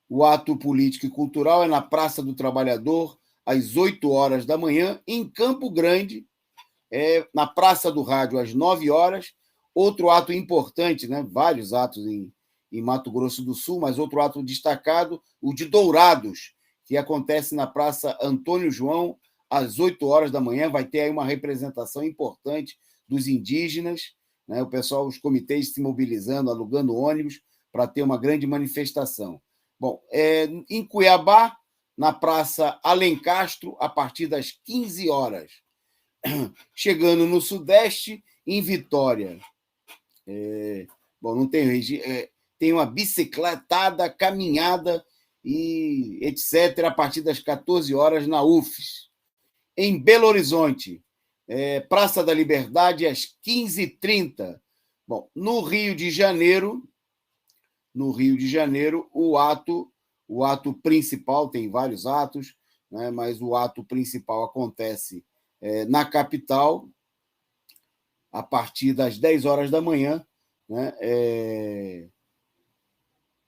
o ato político e cultural é na Praça do Trabalhador, às 8h da manhã. Em Campo Grande, na Praça do Rádio, às 9h. Outro ato importante, né? Vários atos em Mato Grosso do Sul, mas outro ato destacado, o de Dourados, que acontece na Praça Antônio João, às 8h da manhã. Vai ter aí uma representação importante dos indígenas, né? O pessoal, os comitês se mobilizando, alugando ônibus para ter uma grande manifestação. Bom, em Cuiabá, na Praça Alencastro, a partir das 15h. Chegando no Sudeste, em Vitória. Bom, não tem tem uma bicicletada, caminhada e etc. a partir das 14h na UFES. Em Belo Horizonte, Praça da Liberdade, às 15h30. Bom, no Rio de Janeiro, o ato principal, tem vários atos, né, mas o ato principal acontece na capital, a partir das 10h da manhã, né,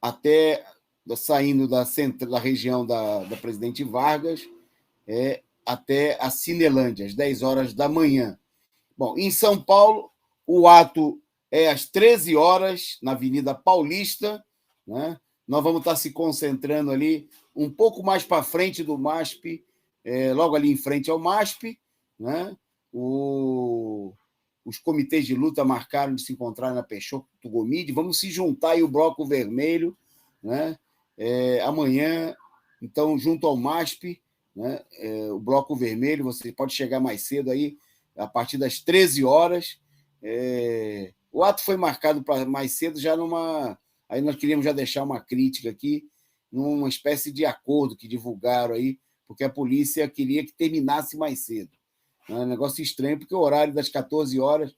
até saindo da região da Presidente Vargas, até a Cinelândia, às 10h da manhã. Bom, em São Paulo, o ato é às 13h, na Avenida Paulista, né? Nós vamos estar se concentrando ali um pouco mais para frente do MASP, logo ali em frente ao MASP, né? Os comitês de luta marcaram de se encontrar na Peixoto Gomide. Vamos se juntar aí o Bloco Vermelho, né? Amanhã, então, junto ao MASP, né? O Bloco Vermelho, você pode chegar mais cedo aí, a partir das 13h. O ato foi marcado para mais cedo, já numa... Aí nós queríamos já deixar uma crítica aqui, numa espécie de acordo que divulgaram aí, porque a polícia queria que terminasse mais cedo. É um negócio estranho, porque o horário das 14h,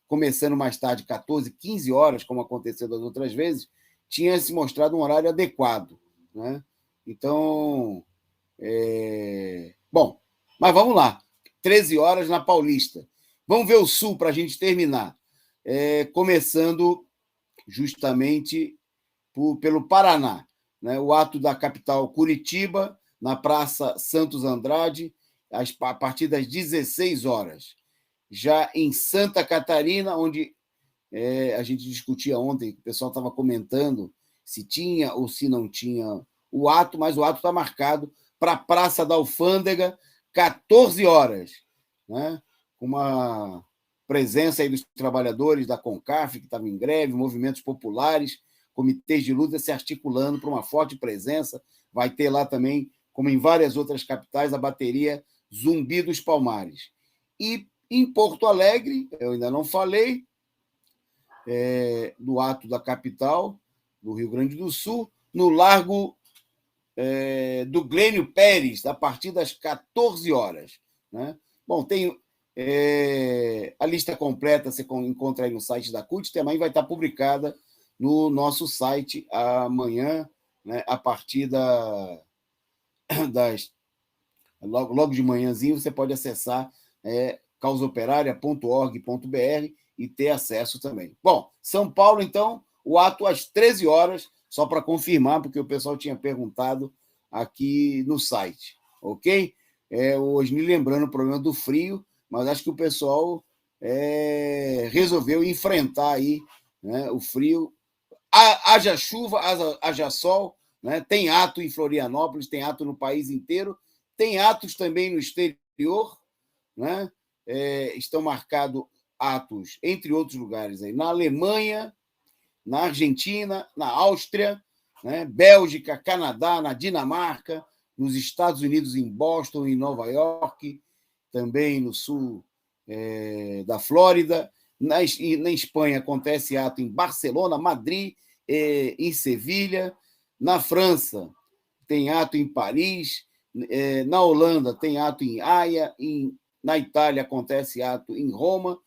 começando mais tarde, 14h, 15h, como aconteceu das outras vezes, tinha se mostrado um horário adequado. Né? Então, bom, mas vamos lá. 13h na Paulista. Vamos ver o Sul para a gente terminar. Começando justamente pelo Paraná. Né? O ato da capital Curitiba, na Praça Santos Andrade, a partir das 16h. Já em Santa Catarina, onde a gente discutia ontem, o pessoal estava comentando se tinha ou se não tinha o ato, mas o ato está marcado para a Praça da Alfândega, 14h. Né? Uma presença aí dos trabalhadores da CONCAF, que estavam em greve, movimentos populares, comitês de luta se articulando para uma forte presença. Vai ter lá também, como em várias outras capitais, a bateria Zumbi dos Palmares. E em Porto Alegre, eu ainda não falei, no ato da capital, do Rio Grande do Sul, no Largo do Glênio Pérez, a partir das 14h. Né? Bom, tem a lista completa, você encontra aí no site da CUT, também vai estar publicada no nosso site amanhã, né, a partir das... Logo de manhãzinho, você pode acessar causaoperaria.org.br e ter acesso também. Bom, São Paulo, então, o ato às 13 horas, só para confirmar, porque o pessoal tinha perguntado aqui no site, ok? Hoje me lembrando o problema do frio, mas acho que o pessoal resolveu enfrentar aí, né, o frio. Haja chuva, haja sol, né? Tem ato em Florianópolis, tem ato no país inteiro, tem atos também no exterior, né? Estão marcados atos, entre outros lugares, aí, na Alemanha, na Argentina, na Áustria, né? Bélgica, Canadá, na Dinamarca, nos Estados Unidos, em Boston, em Nova York, também no sul da Flórida. Na Espanha acontece ato em Barcelona, Madrid, em Sevilha. Na França tem ato em Paris. Na Holanda tem ato em Haia. Na Itália acontece ato em Roma.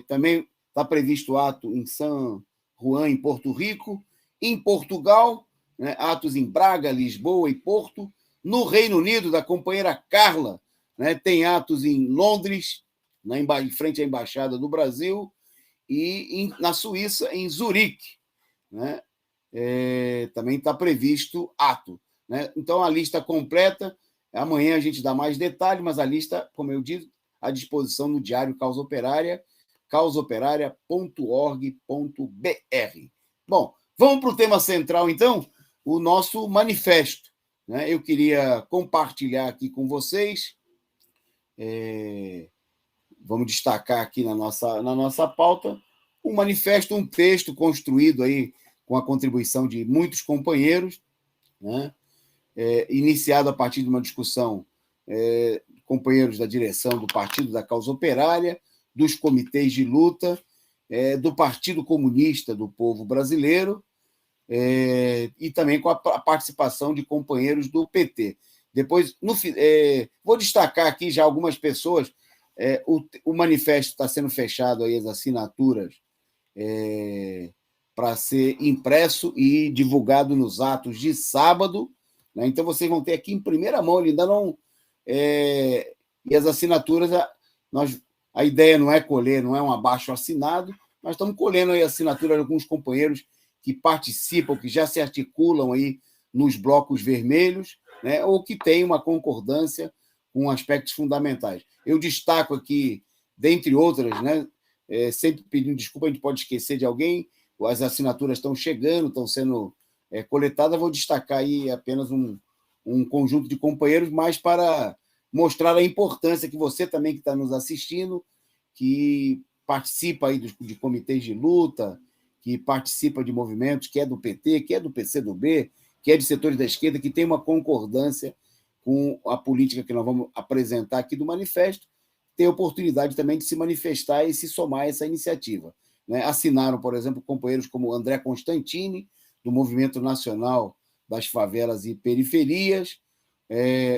Também está previsto ato em San Juan, em Porto Rico. Em Portugal, né, atos em Braga, Lisboa e Porto. No Reino Unido, da companheira Carla, né, tem atos em Londres, em frente à Embaixada do Brasil, e na Suíça, em Zurique, né? Também está previsto ato, né? Então, a lista completa, amanhã a gente dá mais detalhes, mas a lista, como eu disse, à disposição no Diário Causa Operária, causaoperária.org.br. Bom, vamos para o tema central, então, o nosso manifesto, né? Eu queria compartilhar aqui com vocês. Vamos destacar aqui na nossa pauta um manifesto, um texto construído aí com a contribuição de muitos companheiros, né? Iniciado a partir de uma discussão, companheiros da direção do Partido da Causa Operária, dos comitês de luta, do Partido Comunista do Povo Brasileiro, e também com a participação de companheiros do PT. Depois, vou destacar aqui já algumas pessoas. O manifesto está sendo fechado, aí, as assinaturas, para ser impresso e divulgado nos atos de sábado, né? Então, vocês vão ter aqui em primeira mão, ele ainda não... e as assinaturas, a ideia não é colher, não é um abaixo-assinado, mas estamos colhendo aí a assinatura de alguns companheiros que participam, que já se articulam aí nos blocos vermelhos, né? Ou que têm uma concordância com aspectos fundamentais. Eu destaco aqui, dentre outras, né? Sempre pedindo desculpa, a gente pode esquecer de alguém, as assinaturas estão chegando, estão sendo coletadas, vou destacar aí apenas um conjunto de companheiros, mas para mostrar a importância que você também que está nos assistindo, que participa aí de comitês de luta, que participa de movimentos, que é do PT, que é do PCdoB, que é de setores da esquerda, que tem uma concordância com a política que nós vamos apresentar aqui do manifesto, tem a oportunidade também de se manifestar e se somar a essa iniciativa, né? Assinaram, por exemplo, companheiros como André Constantini, do Movimento Nacional das Favelas e Periferias,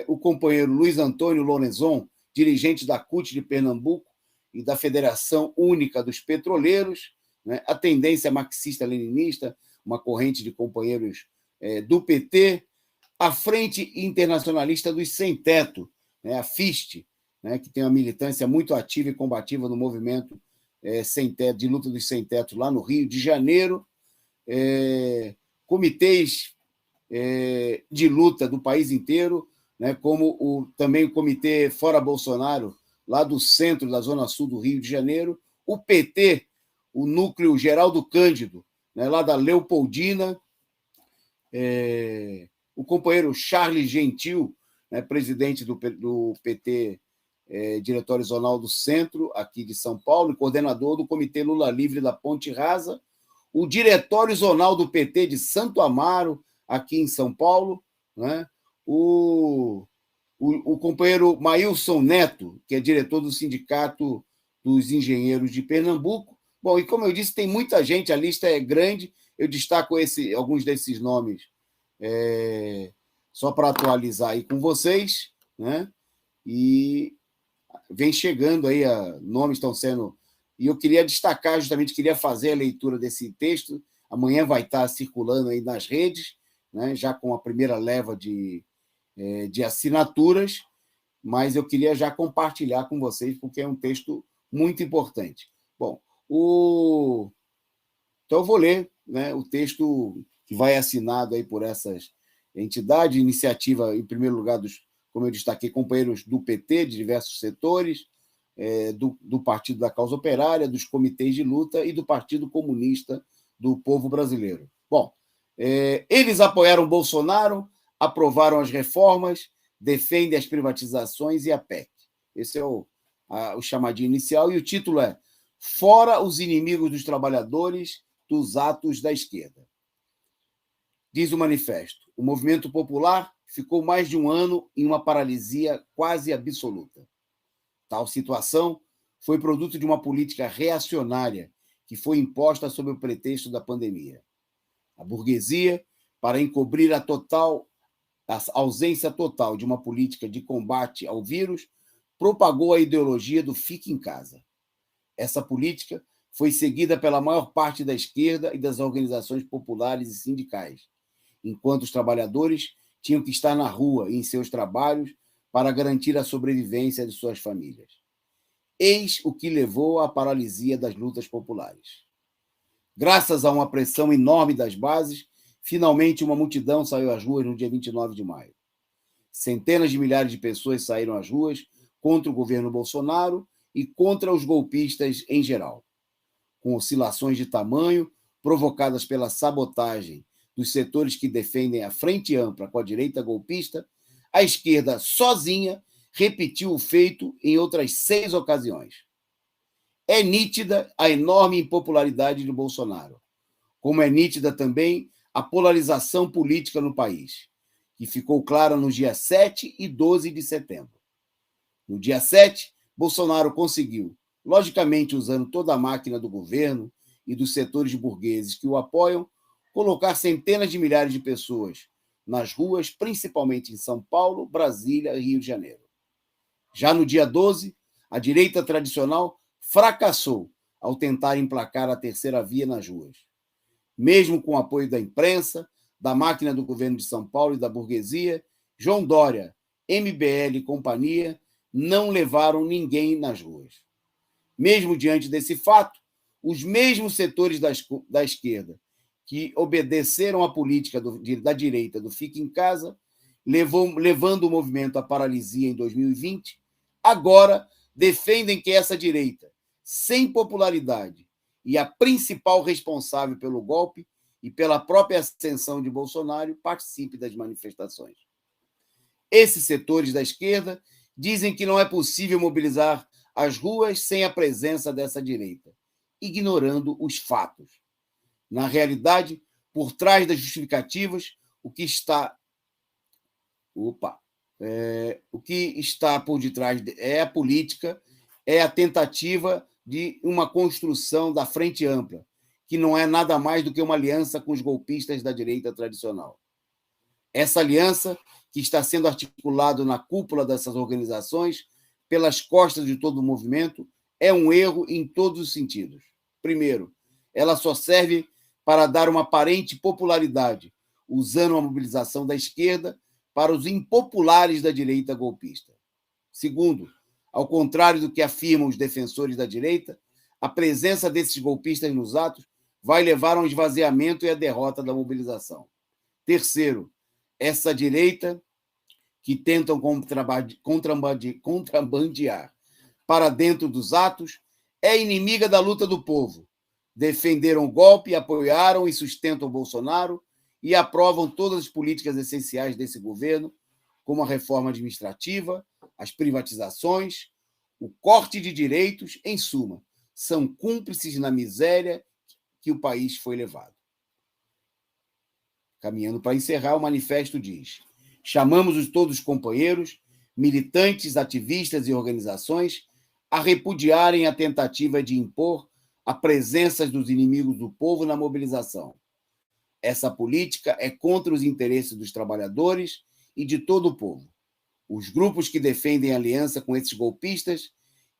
o companheiro Luiz Antônio Lorenzon, dirigente da CUT de Pernambuco e da Federação Única dos Petroleiros, né? A Tendência Marxista-Leninista, uma corrente de companheiros do PT, a Frente Internacionalista dos Sem Teto, né? A FIST, né? Que tem uma militância muito ativa e combativa no movimento sem teto, de luta dos sem teto lá no Rio de Janeiro, comitês de luta do país inteiro, né? Como também o Comitê Fora Bolsonaro, lá do centro da Zona Sul do Rio de Janeiro, o PT, o Núcleo Geraldo Cândido, né? Lá da Leopoldina, o companheiro Charles Gentil, né? Presidente do PT, Diretório Zonal do Centro, aqui de São Paulo, e coordenador do Comitê Lula Livre da Ponte Rasa, o Diretório Zonal do PT de Santo Amaro, aqui em São Paulo, né? O companheiro Maílson Neto, que é diretor do Sindicato dos Engenheiros de Pernambuco. Bom, e como eu disse, tem muita gente, a lista é grande, eu destaco alguns desses nomes só para atualizar aí com vocês, né? E vem chegando aí, nomes estão sendo... E eu queria destacar, justamente, queria fazer a leitura desse texto, amanhã vai estar circulando aí nas redes, né? Já com a primeira leva de assinaturas, mas eu queria já compartilhar com vocês, porque é um texto muito importante. Bom, Então, eu vou ler, né, o texto que vai assinado aí por essas entidades, iniciativa, em primeiro lugar, como eu destaquei, companheiros do PT, de diversos setores, do Partido da Causa Operária, dos comitês de luta e do Partido Comunista do Povo Brasileiro. Bom, eles apoiaram Bolsonaro, aprovaram as reformas, defendem as privatizações e a PEC. Esse é o chamadinho inicial, e o título é Fora os inimigos dos trabalhadores dos atos da esquerda. Diz o manifesto, o movimento popular ficou mais de um ano em uma paralisia quase absoluta. Tal situação foi produto de uma política reacionária que foi imposta sob o pretexto da pandemia. A burguesia, para encobrir a ausência total de uma política de combate ao vírus, propagou a ideologia do fique em casa. Essa política foi seguida pela maior parte da esquerda e das organizações populares e sindicais, enquanto os trabalhadores tinham que estar na rua e em seus trabalhos para garantir a sobrevivência de suas famílias. Eis o que levou à paralisia das lutas populares. Graças a uma pressão enorme das bases, finalmente uma multidão saiu às ruas no dia 29 de maio. Centenas de milhares de pessoas saíram às ruas contra o governo Bolsonaro e contra os golpistas em geral. Com oscilações de tamanho provocadas pela sabotagem dos setores que defendem a frente ampla com a direita golpista, a esquerda sozinha repetiu o feito em outras 6 ocasiões. É nítida a enorme impopularidade de Bolsonaro, como é nítida também a polarização política no país, que ficou clara nos dias 7 e 12 de setembro. No dia 7, Bolsonaro conseguiu, logicamente usando toda a máquina do governo e dos setores burgueses que o apoiam, colocar centenas de milhares de pessoas nas ruas, principalmente em São Paulo, Brasília e Rio de Janeiro. Já no dia 12, a direita tradicional fracassou ao tentar emplacar a terceira via nas ruas. Mesmo com o apoio da imprensa, da máquina do governo de São Paulo e da burguesia, João Dória, MBL e companhia não levaram ninguém nas ruas. Mesmo diante desse fato, os mesmos setores da esquerda que obedeceram à política da direita do fique em casa, levando o movimento à paralisia em 2020, agora defendem que essa direita, sem popularidade e a principal responsável pelo golpe e pela própria ascensão de Bolsonaro, participe das manifestações. Esses setores da esquerda dizem que não é possível mobilizar as ruas sem a presença dessa direita, ignorando os fatos. Na realidade, por trás das justificativas, o que está por detrás é a política, é a tentativa de uma construção da frente ampla, que não é nada mais do que uma aliança com os golpistas da direita tradicional. Essa aliança, que está sendo articulada na cúpula dessas organizações, pelas costas de todo o movimento, é um erro em todos os sentidos. Primeiro, ela só serve para dar uma aparente popularidade, usando a mobilização da esquerda para os impopulares da direita golpista. Segundo, ao contrário do que afirmam os defensores da direita, a presença desses golpistas nos atos vai levar a um esvaziamento e à derrota da mobilização. Terceiro, essa direita que tentam contrabandear para dentro dos atos é inimiga da luta do povo. Defenderam o golpe, apoiaram e sustentam Bolsonaro e aprovam todas as políticas essenciais desse governo, como a reforma administrativa, as privatizações, o corte de direitos, em suma, são cúmplices na miséria que o país foi levado. Caminhando para encerrar, o manifesto diz: chamamos todos os companheiros, militantes, ativistas e organizações a repudiarem a tentativa de impor a presença dos inimigos do povo na mobilização. Essa política é contra os interesses dos trabalhadores e de todo o povo. Os grupos que defendem aliança com esses golpistas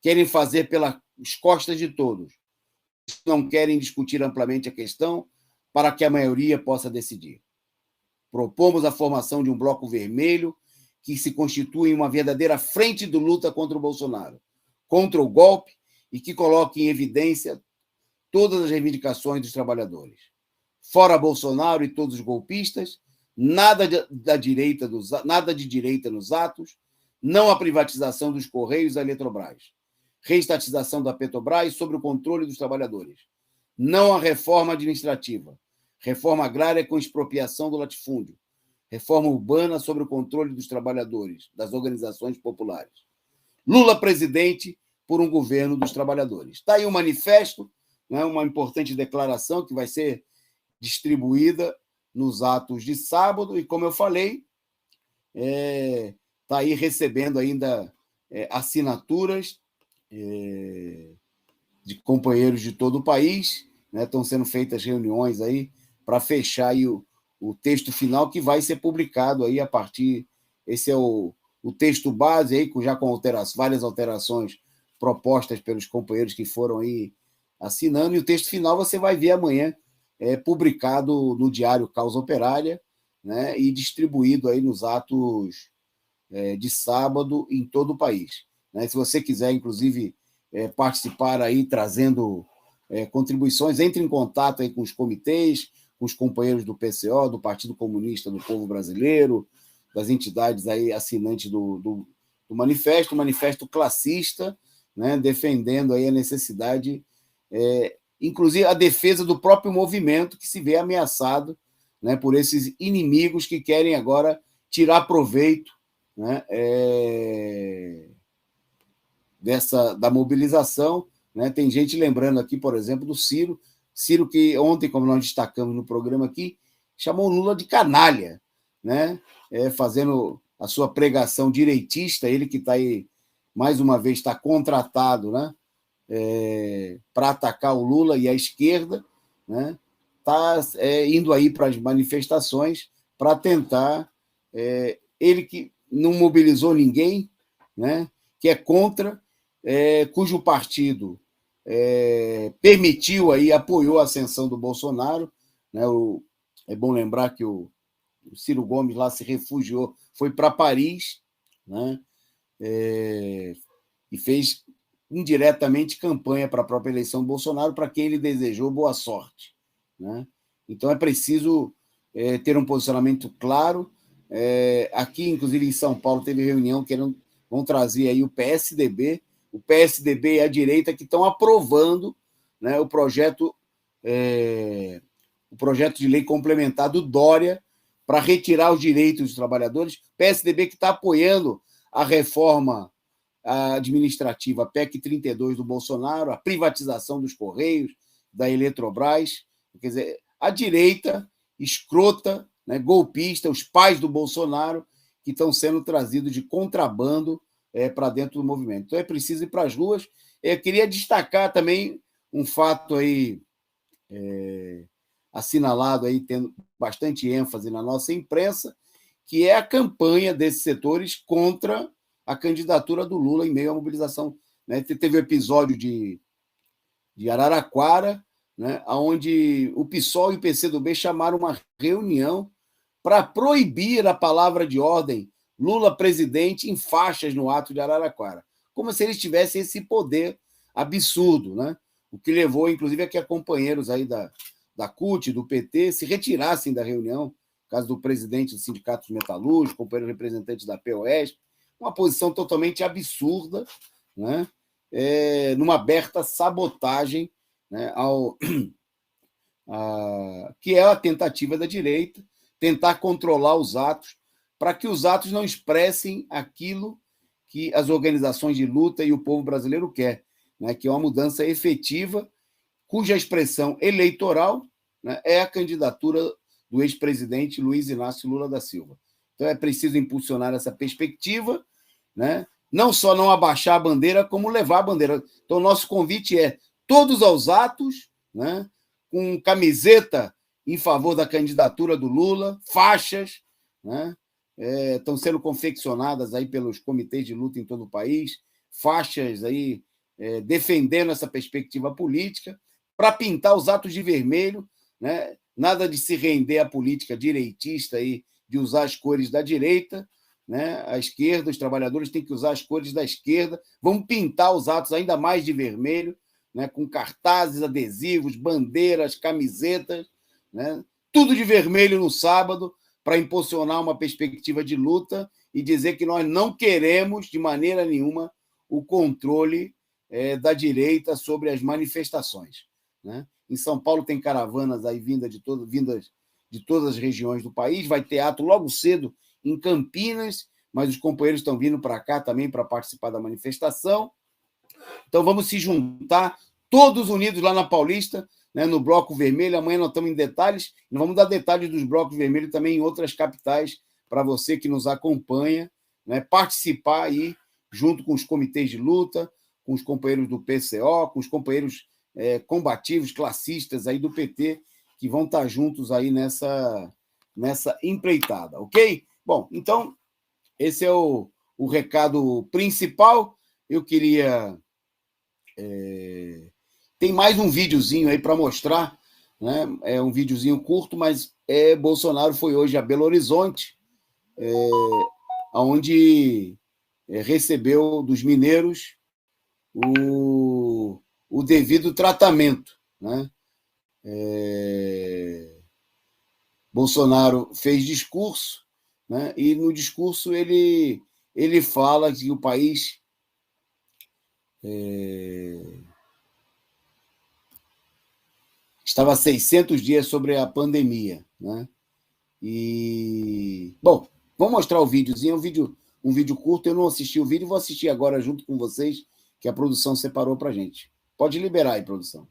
querem fazer pelas costas de todos. Não querem discutir amplamente a questão para que a maioria possa decidir. Propomos a formação de um bloco vermelho que se constitui em uma verdadeira frente de luta contra o Bolsonaro, contra o golpe, e que coloque em evidência todas as reivindicações dos trabalhadores. Fora Bolsonaro e todos os golpistas, nada de direita nos atos, não a privatização dos Correios e da Eletrobras, reestatização da Petrobras sob o controle dos trabalhadores, não a reforma administrativa, reforma agrária com expropriação do latifúndio, reforma urbana sob o controle dos trabalhadores, das organizações populares. Lula presidente por um governo dos trabalhadores. Está aí um manifesto, né, uma importante declaração que vai ser distribuída nos atos de sábado e, como eu falei, está aí recebendo ainda assinaturas de companheiros de todo o país, né? Estão sendo feitas reuniões aí para fechar aí o texto final que vai ser publicado aí a partir. Esse é o texto base aí, já com várias alterações propostas pelos companheiros que foram aí assinando, e o texto final você vai ver amanhã publicado no Diário Causa Operária, né, e distribuído aí nos atos de sábado em todo o país. Né? Se você quiser, inclusive, participar aí trazendo contribuições, entre em contato aí com os comitês, com os companheiros do PCO, do Partido Comunista do Povo Brasileiro, das entidades aí assinantes do manifesto classista, né, defendendo aí a necessidade, inclusive a defesa do próprio movimento que se vê ameaçado, né, por esses inimigos que querem agora tirar proveito, né, da mobilização. Né? Tem gente lembrando aqui, por exemplo, do Ciro que ontem, como nós destacamos no programa aqui, chamou Lula de canalha, né? Fazendo a sua pregação direitista, ele que está aí, mais uma vez, está contratado, né? Para atacar o Lula e a esquerda, né? Está indo aí para as manifestações para tentar, ele que não mobilizou ninguém, né? Que é contra, cujo partido permitiu aí, apoiou a ascensão do Bolsonaro, né? É bom lembrar que o Ciro Gomes lá se refugiou, foi para Paris, né? E fez indiretamente campanha para a própria eleição do Bolsonaro, para quem ele desejou boa sorte, né? Então é preciso ter um posicionamento claro. Aqui, inclusive em São Paulo, teve reunião que vão trazer aí o PSDB e a direita, que estão aprovando, né, o projeto de lei complementar do Dória para retirar os direitos dos trabalhadores. PSDB que está apoiando a reforma administrativa PEC 32 do Bolsonaro, a privatização dos Correios, da Eletrobras. Quer dizer, a direita escrota, né, golpista, os pais do Bolsonaro, que estão sendo trazidos de contrabando para dentro do movimento. Então é preciso ir para as ruas. Eu queria destacar também um fato aí assinalado aí, tendo bastante ênfase na nossa imprensa, que é a campanha desses setores contra a candidatura do Lula em meio à mobilização. Né? Teve o episódio de Araraquara, né, onde o PSOL e o PCdoB chamaram uma reunião para proibir a palavra de ordem Lula presidente em faixas no ato de Araraquara, como se eles tivessem esse poder absurdo, né? O que levou, inclusive, a que companheiros aí da CUT, do PT, se retirassem da reunião, no caso do presidente do Sindicato dos Metalúrgicos, companheiro representante da POS, uma posição totalmente absurda, né? Numa aberta sabotagem, né, que é a tentativa da direita, tentar controlar os atos, para que os atos não expressem aquilo que as organizações de luta e o povo brasileiro quer, né, que é uma mudança efetiva, cuja expressão eleitoral, né, é a candidatura do ex-presidente Luiz Inácio Lula da Silva. Então é preciso impulsionar essa perspectiva, né, não só não abaixar a bandeira, como levar a bandeira. Então, o nosso convite é todos aos atos, né, com camiseta em favor da candidatura do Lula, faixas, né, estão sendo confeccionadas aí pelos comitês de luta em todo o país, faixas aí defendendo essa perspectiva política, para pintar os atos de vermelho, né, nada de se render à política direitista aí, de usar as cores da direita, né, a esquerda, os trabalhadores têm que usar as cores da esquerda, vamos pintar os atos ainda mais de vermelho, né, com cartazes, adesivos, bandeiras, camisetas, né, tudo de vermelho no sábado, para impulsionar uma perspectiva de luta e dizer que nós não queremos, de maneira nenhuma, o controle da direita sobre as manifestações, né? Em São Paulo tem caravanas aí vindas de todas as regiões do país, vai ter ato logo cedo em Campinas, mas os companheiros estão vindo para cá também para participar da manifestação. Então vamos se juntar, todos unidos lá na Paulista, né, no Bloco Vermelho. Amanhã nós estamos em detalhes, e vamos dar detalhes dos Blocos Vermelhos também em outras capitais, para você que nos acompanha, né, participar aí, junto com os comitês de luta, com os companheiros do PCO, com os companheiros combativos, classistas aí do PT, que vão estar juntos aí nessa empreitada, ok? Bom, então, esse é o recado principal. Eu queria... Tem mais um videozinho aí para mostrar, né? É um videozinho curto, mas Bolsonaro foi hoje a Belo Horizonte, onde recebeu dos mineiros o devido tratamento, né? Bolsonaro fez discurso, né? E no discurso ele fala que o país estava 600 dias sobre a pandemia, né? E bom, vamos mostrar o videozinho, um vídeo curto. Eu não assisti o vídeo, vou assistir agora junto com vocês, que a produção separou para a gente. Pode liberar aí, produção.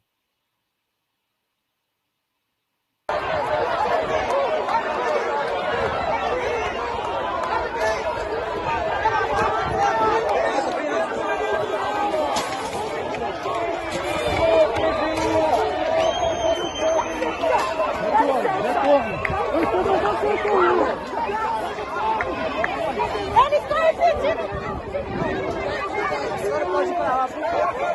Eles estão impedindo. Pode parar, por favor.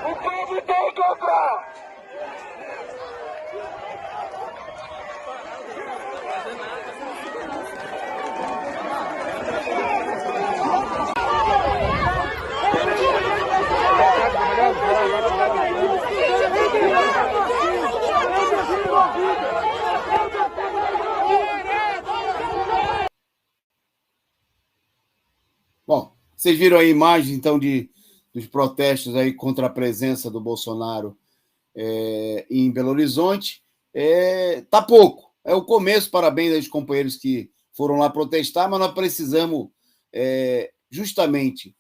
O povo tem que entrar! Bom, vocês viram a imagem, então, dos protestos aí contra a presença do Bolsonaro em Belo Horizonte. Tá pouco. É o começo, parabéns aos companheiros que foram lá protestar, mas nós precisamos justamente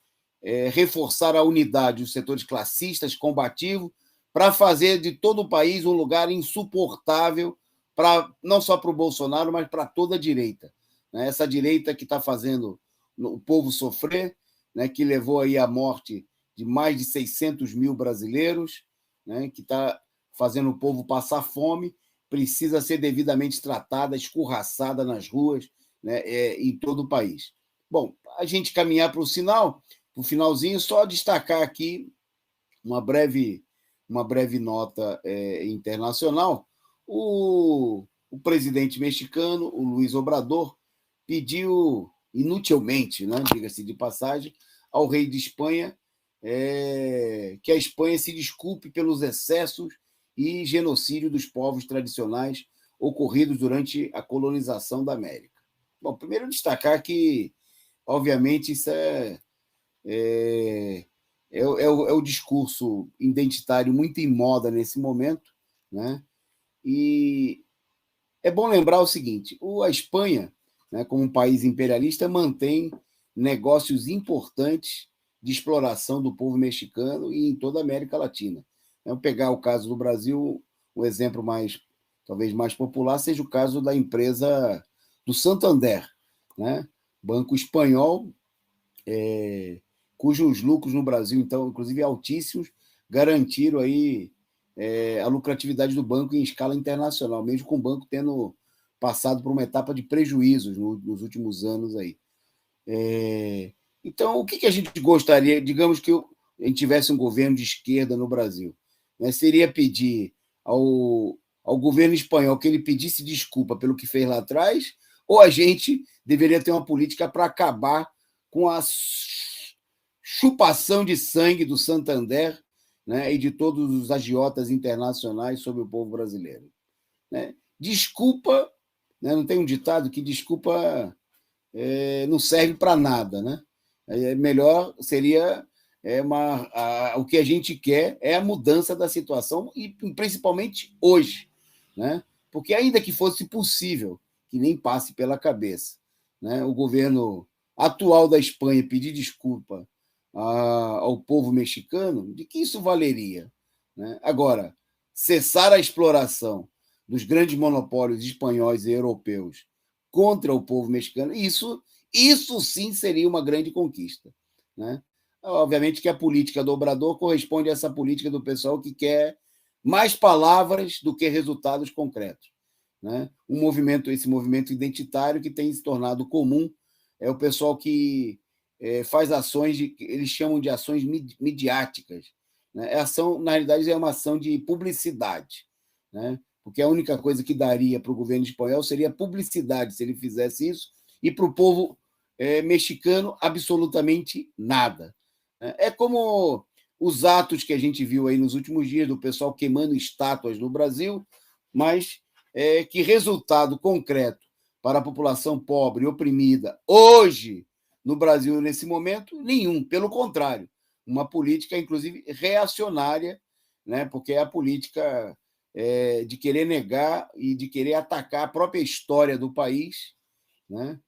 reforçar a unidade dos setores classistas, combativos, para fazer de todo o país um lugar insuportável, não só para o Bolsonaro, mas para toda a direita, né? Essa direita que está fazendo o povo sofrer, né? Que levou aí à morte de mais de 600 mil brasileiros, né? Que está fazendo o povo passar fome, precisa ser devidamente tratada, escorraçada nas ruas, né? Em todo o país. Bom, a gente caminhar para o finalzinho, só destacar aqui uma breve nota internacional. O presidente mexicano, o Luiz Obrador, pediu inutilmente, né, diga-se de passagem, ao rei de Espanha que a Espanha se desculpe pelos excessos e genocídio dos povos tradicionais ocorridos durante a colonização da América. Bom, primeiro destacar que, obviamente, isso é o discurso identitário muito em moda nesse momento, né? E é bom lembrar o seguinte: a Espanha, né, como um país imperialista, mantém negócios importantes de exploração do povo mexicano e em toda a América Latina. Vamos pegar o caso do Brasil, um exemplo talvez mais popular seja o caso da empresa do Santander, né? Banco espanhol, cujos lucros no Brasil, então, inclusive altíssimos, garantiram aí a lucratividade do banco em escala internacional, mesmo com o banco tendo passado por uma etapa de prejuízos nos últimos anos aí. Então, o que a gente gostaria, digamos que a gente tivesse um governo de esquerda no Brasil, né? Seria pedir ao governo espanhol que ele pedisse desculpa pelo que fez lá atrás, ou a gente deveria ter uma política para acabar com a chupação de sangue do Santander, né, e de todos os agiotas internacionais sobre o povo brasileiro. Né? Desculpa, né, não tem um ditado que desculpa não serve para nada. Né? Melhor seria o que a gente quer é a mudança da situação, e principalmente hoje. Né? Porque ainda que fosse possível, que nem passe pela cabeça, né, o governo atual da Espanha pedir desculpa ao povo mexicano, de que isso valeria? Né? Agora, cessar a exploração dos grandes monopólios espanhóis e europeus contra o povo mexicano, isso sim seria uma grande conquista. Né? Obviamente que a política do Obrador corresponde a essa política do pessoal que quer mais palavras do que resultados concretos. Né? Esse movimento identitário que tem se tornado comum é o pessoal que faz ações, eles chamam de ações midiáticas. Né? Na realidade, é uma ação de publicidade. Né? Porque a única coisa que daria para o governo espanhol seria publicidade, se ele fizesse isso, e para o povo mexicano, absolutamente nada. É como os atos que a gente viu aí nos últimos dias do pessoal queimando estátuas no Brasil, mas que resultado concreto para a população pobre e oprimida hoje no Brasil, nesse momento, nenhum. Pelo contrário, uma política, inclusive, reacionária, né? Porque é a política de querer negar e de querer atacar a própria história do país, né?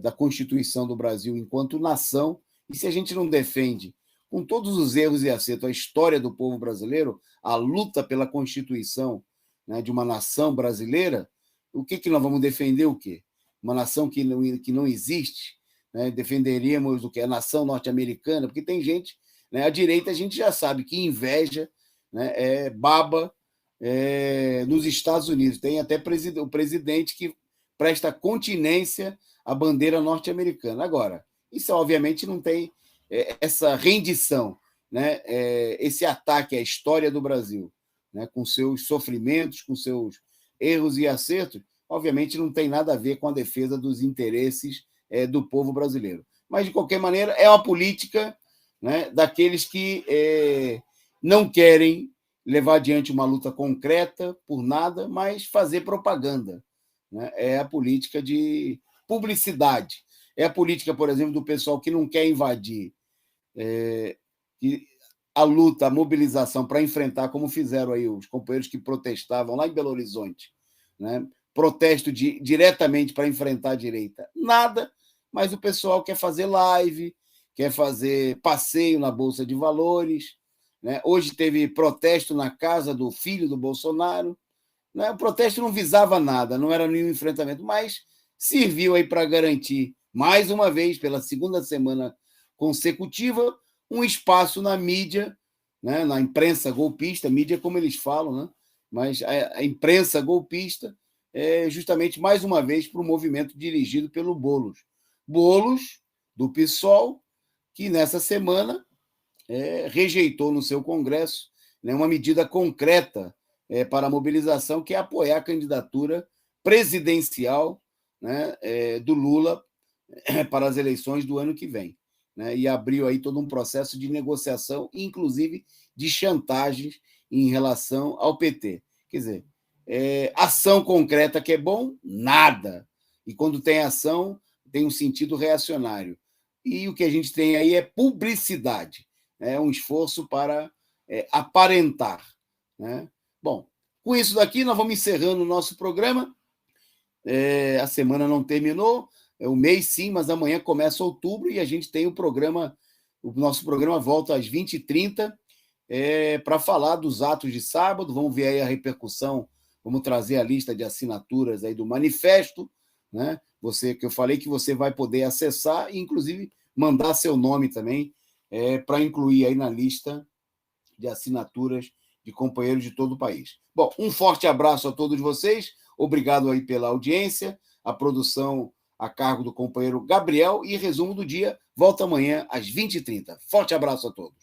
Da Constituição do Brasil enquanto nação. E se a gente não defende, com todos os erros e acertos, a história do povo brasileiro, a luta pela Constituição, né, de uma nação brasileira, o que nós vamos defender? O quê? Uma nação que não existe? Né? Defenderíamos o que? A nação norte-americana? Porque tem gente, né, a direita a gente já sabe que inveja, né, baba nos Estados Unidos. Tem até o presidente que presta continência à bandeira norte-americana. Agora, isso obviamente não tem essa rendição, né, esse ataque à história do Brasil, né, com seus sofrimentos, com seus erros e acertos, obviamente não tem nada a ver com a defesa dos interesses do povo brasileiro. Mas, de qualquer maneira, é uma política, né, daqueles que não querem levar adiante uma luta concreta por nada, mas fazer propaganda. Né? É a política de publicidade. É a política, por exemplo, do pessoal que não quer invadir a luta, a mobilização para enfrentar, como fizeram aí os companheiros que protestavam lá em Belo Horizonte, né? Protesto diretamente para enfrentar a direita. Nada, mas o pessoal quer fazer live, quer fazer passeio na Bolsa de Valores. Né? Hoje teve protesto na casa do filho do Bolsonaro. Né? O protesto não visava nada, não era nenhum enfrentamento, mas serviu aí para garantir, mais uma vez, pela segunda semana consecutiva, um espaço na mídia, né? Na imprensa golpista, mídia como eles falam, né? Mas a imprensa golpista justamente mais uma vez para o movimento dirigido pelo Boulos. Boulos, do PSOL, que nessa semana rejeitou no seu Congresso, né, uma medida concreta para a mobilização, que é apoiar a candidatura presidencial, né, do Lula para as eleições do ano que vem. Né, e abriu aí todo um processo de negociação, inclusive de chantagens em relação ao PT. Quer dizer, ação concreta que é bom, nada. E quando tem ação, tem um sentido reacionário. E o que a gente tem aí é publicidade, é um esforço para aparentar. Né? Bom, com isso daqui, nós vamos encerrando o nosso programa. A semana não terminou, o mês sim, mas amanhã começa outubro e a gente tem o nosso programa volta às 20h30 para falar dos atos de sábado. Vamos ver aí a repercussão, vamos trazer a lista de assinaturas aí do manifesto, né? Que eu falei que você vai poder acessar e, inclusive, mandar seu nome também para incluir aí na lista de assinaturas de companheiros de todo o país. Bom, um forte abraço a todos vocês, obrigado aí pela audiência, a produção a cargo do companheiro Gabriel e resumo do dia volta amanhã às 20h30. Forte abraço a todos.